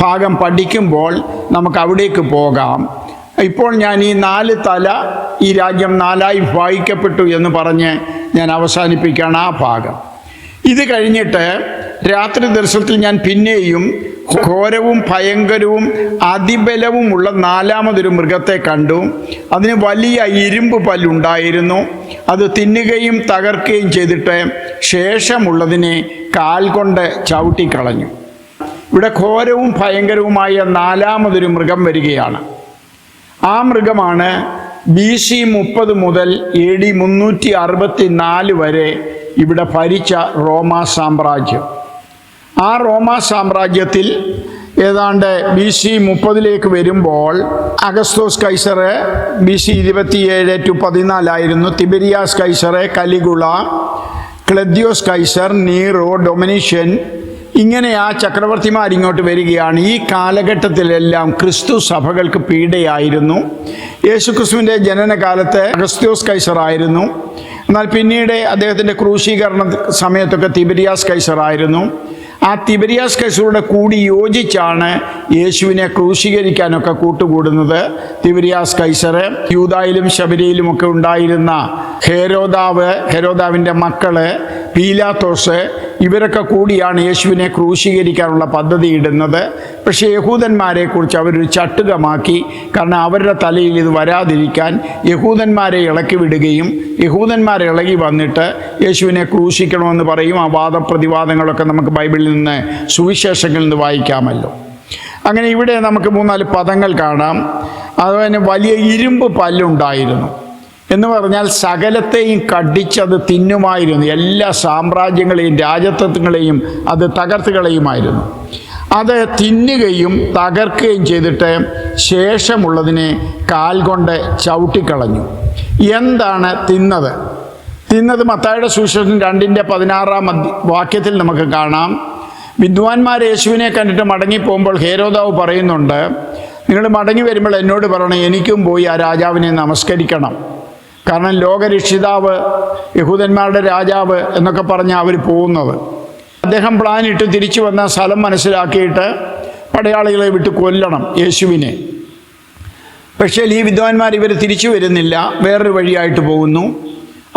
ഭാഗം പഠിക്കുമ്പോൾ നമുക്ക് അവിടേക്ക് പോകാം. ഇപ്പോൾ ഞാൻ ഈ 4 തല, ഈ രാജ്യം 4ആയി ഭാഗിക്കപ്പെട്ടു എന്ന് പറഞ്ഞ് ഞാൻ അവസാനിപ്പിക്കുകയാണ് ആ ഭാഗം. ഇത് കഴിഞ്ഞിട്ട് രാത്രി ദർശനത്തിൽ ഞാൻ പിന്നെയും ഘോരവും ഭയങ്കരവും അതിബലവുമുള്ള 4മതൊരു മൃഗത്തെ കണ്ടു. അതിന് വലിയ ഇരുമ്പ് പല്ലുണ്ടായിരുന്നു. അത് തിന്നുകയും തകർക്കുകയും ചെയ്തിട്ട് ശേഷമുള്ളതിനെ കാൽ കൊണ്ട് ചവിട്ടിക്കളഞ്ഞു. ഇവിടെ ഘോരവും ഭയങ്കരവുമായ 4മതൊരു മൃഗം വരികയാണ്. ആ മൃഗമാണ് BC 30 മുതൽ AD 364 വരെ ഇവിടെ ഭരിച്ച റോമാ സാമ്രാജ്യം. ആ റോമാ സാമ്രാജ്യത്തിൽ ഏതാണ്ട് BC 30 വരുമ്പോൾ അഗസ്തോസ് കൈസർ BC 27 to 14 ആയിരുന്നു. തിബരിയാസ് കൈസർ, കലിഗുള, ക്ലദ്യോസ് കൈസർ, നീറോ, ഡൊമിനിഷ്യൻ, ഇങ്ങനെ ആ ചക്രവർത്തിമാർ ഇങ്ങോട്ട് വരികയാണ്. ഈ കാലഘട്ടത്തിലെല്ലാം ക്രിസ്തു സഭകൾക്ക് പീഡയായിരുന്നു. യേശുക്രിസ്തുവിൻ്റെ ജനനകാലത്ത് അഗസ്ത്യോസ് കൈസർ ആയിരുന്നു. എന്നാൽ പിന്നീട് അദ്ദേഹത്തിൻ്റെ ക്രൂശീകരണ സമയത്തൊക്കെ തിബരിയാസ് കൈസർ ആയിരുന്നു. ആ തിബരിയാസ് കൈസറുടെ കൂടി യോജിച്ചാണ് യേശുവിനെ ക്രൂശീകരിക്കാനൊക്കെ കൂട്ടുകൂടുന്നത്. തിബരിയാസ് കൈസർ, യൂദായിലും ശബരിയിലും ഒക്കെ ഉണ്ടായിരുന്ന ഹെരോദാവിൻ്റെ മക്കള്, പീലാത്തോസ്, ഇവരൊക്കെ കൂടിയാണ് യേശുവിനെ ക്രൂശീകരിക്കാനുള്ള പദ്ധതി ഇടുന്നത്. പക്ഷേ യഹൂദന്മാരെ കുറിച്ച് അവരൊരു ചട്ടുകമാക്കി. കാരണം അവരുടെ തലയിൽ ഇത് വരാതിരിക്കാൻ യഹൂദന്മാരെ ഇളക്കി വിടുകയും യഹൂദന്മാരെ ഇളകി വന്നിട്ട് യേശുവിനെ ക്രൂശിക്കണമെന്ന് പറയും. ആ വാദപ്രതിവാദങ്ങളൊക്കെ നമുക്ക് ബൈബിളിൽ നിന്ന്, സുവിശേഷങ്ങളിൽ നിന്ന് വായിക്കാമല്ലോ. അങ്ങനെ ഇവിടെ നമുക്ക് 3-4 പദങ്ങൾ കാണാം. അതുപോലെ വലിയ ഇരുമ്പ് പല്ലുണ്ടായിരുന്നു എന്ന് പറഞ്ഞാൽ സകലത്തെയും കടിച്ചത് തിന്നുമായിരുന്നു. എല്ലാ സാമ്രാജ്യങ്ങളെയും രാജത്വങ്ങളെയും അത് തകർത്ത് കളയുമായിരുന്നു. അത് തിന്നുകയും തകർക്കുകയും ചെയ്തിട്ട് ശേഷമുള്ളതിനെ കാൽ കൊണ്ട് ചവിട്ടിക്കളഞ്ഞു. എന്താണ് തിന്നത്? മത്തായിയുടെ സുവിശേഷം 2:16 വാക്യത്തിൽ നമുക്ക് കാണാം. വിദ്വാൻമാർ യേശുവിനെ കണ്ടിട്ട് മടങ്ങിപ്പോകുമ്പോൾ ഹേരോദാവ് പറയുന്നുണ്ട്, നിങ്ങൾ മടങ്ങി വരുമ്പോൾ എന്നോട് പറയണം, എനിക്കും പോയി ആ രാജാവിനെ നമസ്കരിക്കണം. കാരണം ലോകരക്ഷിതാവ്, യഹൂദന്മാരുടെ രാജാവ് എന്നൊക്കെ പറഞ്ഞാൽ അവർ പോകുന്നത്. അദ്ദേഹം പ്ലാനിട്ട് തിരിച്ചു വന്ന സ്ഥലം മനസ്സിലാക്കിയിട്ട് പടയാളികളെ വിട്ട് കൊല്ലണം യേശുവിനെ. പക്ഷേ ഈ വിദ്വാൻമാർ ഇവർ തിരിച്ചു വരുന്നില്ല, വേറൊരു വഴിയായിട്ട് പോകുന്നു.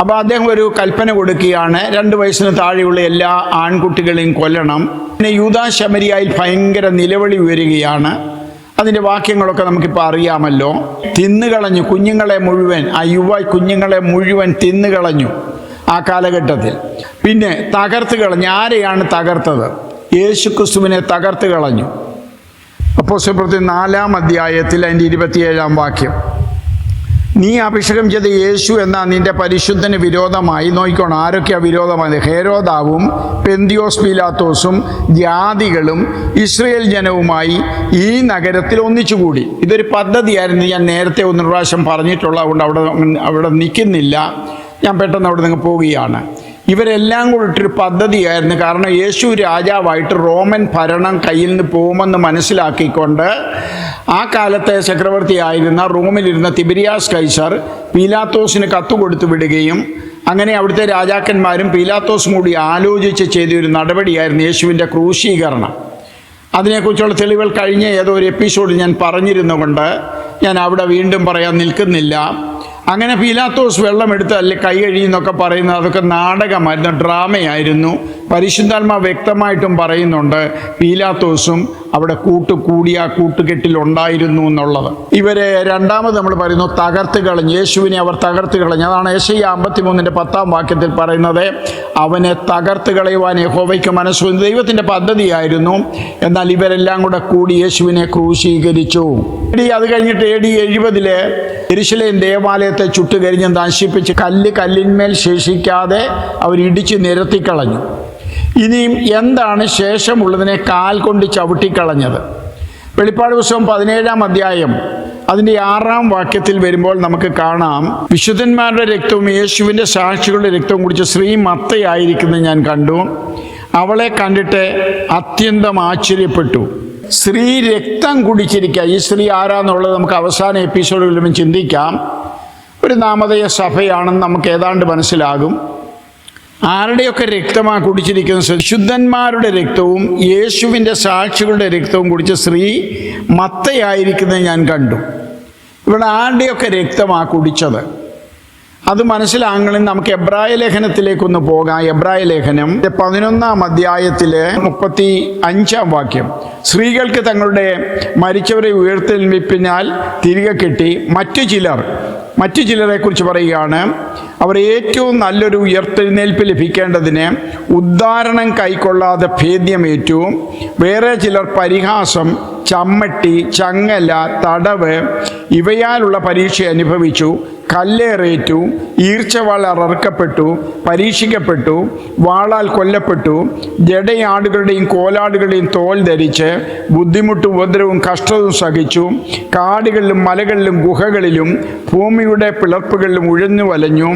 അപ്പോൾ അദ്ദേഹം ഒരു കൽപ്പന കൊടുക്കുകയാണ്, 2 വയസ്സിന് താഴെയുള്ള എല്ലാ ആൺകുട്ടികളെയും കൊല്ലണം. പിന്നെ യൂദാ ശമരിയായിൽ ഭയങ്കര നിലവിളി ഉയരുകയാണ്. അതിൻ്റെ വാക്യങ്ങളൊക്കെ നമുക്കിപ്പോൾ അറിയാമല്ലോ. തിന്നുകളഞ്ഞു കുഞ്ഞുങ്ങളെ മുഴുവൻ, ആ കുഞ്ഞുങ്ങളെ മുഴുവൻ തിന്നുകളഞ്ഞു ആ കാലഘട്ടത്തിൽ. പിന്നെ തകർത്ത് കളഞ്ഞു. ആരെയാണ് തകർത്തത്? യേശുക്രിസ്തുവിനെ തകർത്ത് കളഞ്ഞു. അപ്പോസ്തലപ്രവൃത്തി 4-ാം അധ്യായത്തിൽ അതിൻ്റെ 27-ാം വാക്യം, നീ അഭിഷേകം ചെയ്ത യേശു എന്ന നിന്റെ പരിശുദ്ധന് വിരോധമായി, നോക്കിക്കോണം ആരൊക്കെയാണ് വിരോധമായത്? ഹെരോദാവും പെന്തിയോസ് പീലാത്തോസും ജാതികളും ഇസ്രയേൽ ജനവുമായി ഈ നഗരത്തിൽ ഒന്നിച്ചുകൂടി. ഇതൊരു പദ്ധതിയായിരുന്നു. ഞാൻ നേരത്തെ 1 പ്രാവശ്യം പറഞ്ഞിട്ടുള്ളത് കൊണ്ട് അവിടെ നിൽക്കുന്നില്ല. ഞാൻ പെട്ടെന്ന് അവിടെ നിന്ന് പോവുകയാണ്. ഇവരെല്ലാം കൂടിയിട്ടൊരു പദ്ധതിയായിരുന്നു. കാരണം യേശു രാജാവായിട്ട് റോമൻ ഭരണം കയ്യിൽ നിന്ന് പോകുമെന്ന് മനസ്സിലാക്കിക്കൊണ്ട് ആ കാലത്തെ ചക്രവർത്തിയായിരുന്ന റോമിലിരുന്ന തിബരിയാസ് കൈസർ പീലാത്തോസിന് കത്ത് കൊടുത്തു വിടുകയും അങ്ങനെ അവിടുത്തെ രാജാക്കന്മാരും പീലാത്തോസും കൂടി ആലോചിച്ച് ചെയ്തൊരു നടപടിയായിരുന്നു യേശുവിൻ്റെ ക്രൂശീകരണം. അതിനെക്കുറിച്ചുള്ള തെളിവുകൾ കഴിഞ്ഞ ഏതോ ഒരു എപ്പിസോഡിൽ ഞാൻ പറഞ്ഞിരുന്നുകൊണ്ട് ഞാൻ അവിടെ വീണ്ടും പറയാൻ നിൽക്കുന്നില്ല. അങ്ങനെ പീലാത്തോസ് വെള്ളമെടുത്ത് അല്ലെ കൈ കഴിയുന്നൊക്കെ പറയുന്നത് അതൊക്കെ നാടകമായിരുന്നു, ഡ്രാമയായിരുന്നു. പരിശുദ്ധാത്മാവ് വ്യക്തമായിട്ടും പറയുന്നുണ്ട് പീലാത്തോസും അവിടെ കൂട്ടുകൂടിയ കൂട്ടുകെട്ടിലുണ്ടായിരുന്നു എന്നുള്ളത്. ഇവരെ രണ്ടാമത് നമ്മൾ പറയുന്നു തകർത്ത് കളഞ്ഞു, യേശുവിനെ അവർ തകർത്ത് കളഞ്ഞു. അതാണ് യെശയ്യാ 53:10 പറയുന്നത്, അവനെ തകർത്ത് കളയുവാൻ യഹോവയ്ക്ക് മനസ്സ് വന്നു. ദൈവത്തിൻ്റെ പദ്ധതിയായിരുന്നു. എന്നാൽ ഇവരെല്ലാം കൂടെ കൂടി യേശുവിനെ ക്രൂശീകരിച്ചു. അത് കഴിഞ്ഞിട്ട് AD 70 യെരുശലേം ദേവാലയത്തെ ചുട്ടുകരിഞ്ഞ് നശിപ്പിച്ച് കല്ലിന്മേൽ ശേഷിക്കാതെ അവരിടിച്ച് നിരത്തിക്കളഞ്ഞു. ഇനിയും എന്താണ് ശേഷമുള്ളതിനെ കാൽ കൊണ്ട് ചവിട്ടിക്കളഞ്ഞത്? വെളിപ്പാട് പുസ്തകം 17-ാം അധ്യായം അതിൻ്റെ 6-ാം വാക്യത്തിൽ വരുമ്പോൾ നമുക്ക് കാണാം, വിശുദ്ധന്മാരുടെ രക്തവും യേശുവിൻ്റെ സാക്ഷികളുടെ രക്തവും കുടിച്ച് സ്ത്രീ മത്തയായിരിക്കുന്നത് ഞാൻ കണ്ടു. അവളെ കണ്ടിട്ട് അത്യന്തം ആശ്ചര്യപ്പെട്ടു. സ്ത്രീ രക്തം കുടിച്ചിരിക്കുക. ഈ സ്ത്രീ ആരാന്നുള്ളത് നമുക്ക് അവസാന എപ്പിസോഡുകളിലും ചിന്തിക്കാം. ഒരു നാമധേയ സഭയാണെന്ന് നമുക്ക് ഏതാണ്ട് മനസ്സിലാകും. ആരുടെയൊക്കെ രക്തമാണ് കുടിച്ചിരിക്കുന്നത്? വിശുദ്ധന്മാരുടെ രക്തവും യേശുവിൻ്റെ സാക്ഷികളുടെ രക്തവും കുടിച്ച് സ്ത്രീ മത്തയായിരിക്കുന്നത് ഞാൻ കണ്ടു. ഇവിടെ ആരുടെയൊക്കെ രക്തമാണ് കുടിച്ചത്? അത് മനസ്സിലാകണമെങ്കിൽ നമുക്ക് എബ്രായ ലേഖനത്തിലേക്കൊന്ന് പോകാം. എബ്രായ ലേഖനം 11-ാം അധ്യായത്തിലെ 35-ാം വാക്യം, സ്ത്രീകൾക്ക് തങ്ങളുടെ മരിച്ചവരെ ഉയർത്തെഴുന്നേൽപ്പിനാൽ തിരികെ കെട്ടി മറ്റു ചിലരെ കുറിച്ച് പറയുകയാണ്. അവർ ഏറ്റവും നല്ലൊരു ഉയർത്തെഴുന്നേൽപ്പ് ലഭിക്കേണ്ടതിന് ഉദ്ധാരണം കൈക്കൊള്ളാതെ ഭേദ്യമേറ്റു. വേറെ ചിലർ പരിഹാസം, ചമ്മട്ടി, ചങ്ങല, തടവ് ഇവയാലുള്ള പരീക്ഷ അനുഭവിച്ചു. കല്ലേറേറ്റു, ഈർച്ചവാൾ അറക്കപ്പെട്ടു, പരീക്ഷിക്കപ്പെട്ടു, വാളാൽ കൊല്ലപ്പെട്ടു. ജഡയാടുകളുടെയും കോലാടുകളുടെയും തോൽ ധരിച്ച് ബുദ്ധിമുട്ടും ഉപദ്രവവും കഷ്ടവും സഹിച്ചു. കാടുകളിലും മലകളിലും ഗുഹകളിലും ഭൂമിയുടെ പിളർപ്പുകളിലും ഉഴന്നു വലഞ്ഞു.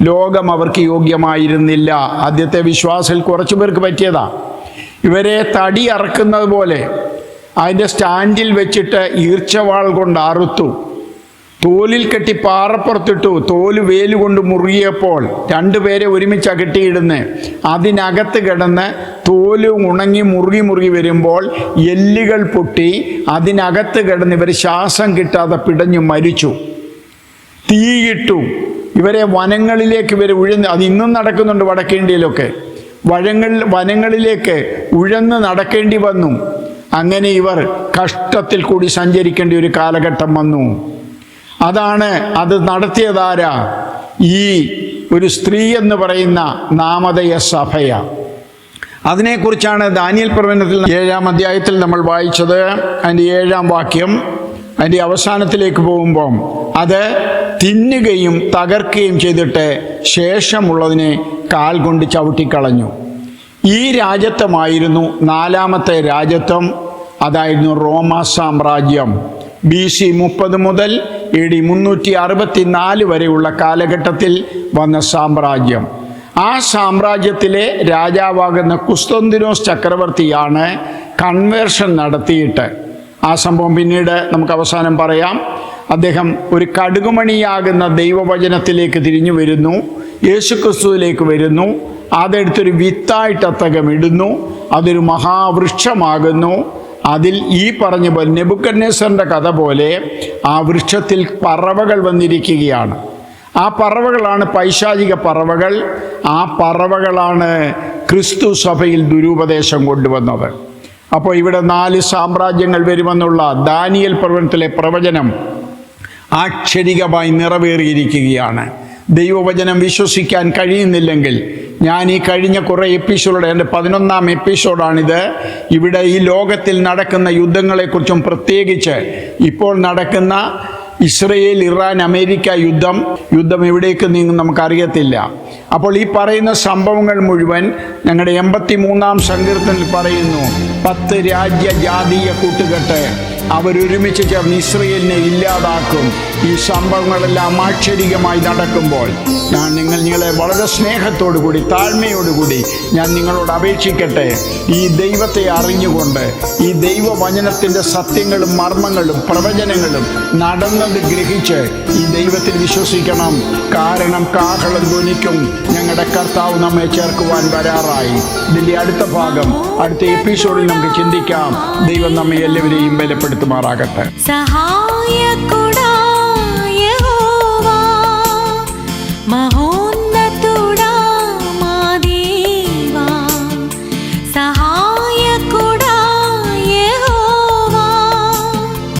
ലോകം അവർക്ക് യോഗ്യമായിരുന്നില്ല. ആദ്യത്തെ വിശ്വാസിൽ കുറച്ചു പേർക്ക് പറ്റിയതാ. ഇവരെ തടി അറക്കുന്നത് പോലെ അതിൻ്റെ സ്റ്റാൻഡിൽ വെച്ചിട്ട് ഈർച്ചവാൾ കൊണ്ട് അറുത്തു, തോലിൽ കെട്ടി പാറപ്പുറത്തിട്ടു. തോല് വേലുകൊണ്ട് മുറുകിയപ്പോൾ രണ്ടുപേരെ ഒരുമിച്ച് കെട്ടിയിടുന്ന്. അതിനകത്ത് കിടന്ന് തോല് ഉണങ്ങി മുറുകി വരുമ്പോൾ എല്ലുകൾ പൊട്ടി അതിനകത്ത് കിടന്ന് ഇവർ ശ്വാസം കിട്ടാതെ പിടഞ്ഞു മരിച്ചു. തീയിട്ടു. ഇവരെ വനങ്ങളിലേക്ക് ഉഴന്ന്, അത് ഇന്നും നടക്കുന്നുണ്ട് വടക്കേ ഇന്ത്യയിലൊക്കെ, വനങ്ങളിലേക്ക് ഉഴന്ന് നടക്കേണ്ടി വന്നു. അങ്ങനെ ഇവർ കഷ്ടത്തിൽ കൂടി സഞ്ചരിക്കേണ്ട ഒരു കാലഘട്ടം വന്നു. അത് നടത്തിയതാരാ? ഈ ഒരു സ്ത്രീ എന്ന് പറയുന്ന നാമധേയ സഭയാ. അതിനെക്കുറിച്ചാണ് ദാനിയേൽ പ്രവചനത്തിൽ 7-ാം അധ്യായത്തിൽ നമ്മൾ വായിച്ചത്. അതിൻ്റെ 7-ാം വാക്യം അതിൻ്റെ അവസാനത്തിലേക്ക് പോകുമ്പം അത് തിന്നുകയും തകർക്കുകയും ചെയ്തിട്ട് ശേഷമുള്ളതിനെ കാൽ കൊണ്ട് ചവിട്ടിക്കളഞ്ഞു. ഈ രാജ്യത്വമായിരുന്നു 4-ാമത്തെ രാജ്യത്വം. അതായിരുന്നു റോമ സാമ്രാജ്യം. BC 30 മുതൽ AD 364 വരെയുള്ള കാലഘട്ടത്തിൽ വന്ന സാമ്രാജ്യം. ആ സാമ്രാജ്യത്തിലെ രാജാവാകുന്ന കുസ്തന്തിനോസ് ചക്രവർത്തിയാണ് കൺവേർഷൻ നടത്തിയിട്ട്, ആ സംഭവം പിന്നീട് നമുക്ക് അവസാനം പറയാം. അദ്ദേഹം ഒരു കടുകുമണിയാകുന്ന ദൈവവചനത്തിലേക്ക് തിരിഞ്ഞു വരുന്നു, യേശുക്രിസ്തുവിലേക്ക് വരുന്നു. അതെടുത്തൊരു വിത്തായിട്ട് അദ്ദേഹം ഇടുന്നു. അതൊരു മഹാവൃക്ഷമാകുന്നു. അതിൽ ഈ പറഞ്ഞ പോലെ നെബൂഖദ്നേസറിൻ്റെ കഥ പോലെ ആ വൃക്ഷത്തിൽ പറവകൾ വന്നിരിക്കുകയാണ്. ആ പറവകളാണ് പൈശാചിക പറവകൾ. ആ പറവകളാണ് ക്രിസ്തു സഭയിൽ ദുരുപദേശം കൊണ്ടുവന്നത്. അപ്പോൾ ഇവിടെ 4 സാമ്രാജ്യങ്ങൾ വരുമെന്നുള്ള ദാനിയേൽ പ്രവചനത്തിലെ പ്രവചനം ആക്ഷരികമായി നിറവേറിയിരിക്കുകയാണ്. ദൈവവചനം വിശ്വസിക്കാൻ കഴിയുന്നില്ലെങ്കിൽ, ഞാൻ ഈ കഴിഞ്ഞ കുറേ എപ്പിസോഡുകളുടെ എൻ്റെ 11-ാം എപ്പിസോഡാണിത്. ഇവിടെ ഈ ലോകത്തിൽ നടക്കുന്ന യുദ്ധങ്ങളെക്കുറിച്ചും പ്രത്യേകിച്ച് ഇപ്പോൾ നടക്കുന്ന ഇസ്രയേൽ, ഇറാൻ, അമേരിക്ക യുദ്ധം എവിടേക്ക് നീങ്ങും നമുക്കറിയത്തില്ല. അപ്പോൾ ഈ പറയുന്ന സംഭവങ്ങൾ മുഴുവൻ ഞങ്ങളുടെ 83-ാം സങ്കീർത്തനത്തിൽ പറയുന്നു. 10 രാജ്യ ജാതീയ കൂട്ടുകെട്ട് അവരൊരുമിച്ച് ചേർന്ന് ഇസ്രയേലിനെ ഇല്ലാതാക്കും. ഈ സംഭവങ്ങളെല്ലാം ആക്ഷരികമായി നടക്കുമ്പോൾ നിങ്ങളെ വളരെ സ്നേഹത്തോടു കൂടി താഴ്മയോടുകൂടി ഞാൻ നിങ്ങളോട് അപേക്ഷിക്കട്ടെ. ഈ ദൈവത്തെ അറിഞ്ഞുകൊണ്ട് ഈ ദൈവവചനത്തിൻ്റെ സത്യങ്ങളും മർമ്മങ്ങളും പ്രവചനങ്ങളും നടന്നത് ഗ്രഹിച്ച് ഈ ദൈവത്തിൽ വിശ്വസിക്കണം. കാരണം കാഹളം ധ്വനിക്കും, ഞങ്ങളുടെ കർത്താവ് നമ്മെ ചേർക്കുവാൻ വരാറായി. ഇതിൻ്റെ അടുത്ത ഭാഗം അടുത്ത എപ്പിസോഡിൽ നമുക്ക് ചിന്തിക്കാം. ദൈവം നമ്മെ എല്ലാവരെയും ബലപ്പെടുത്തുമാറാകട്ടെ.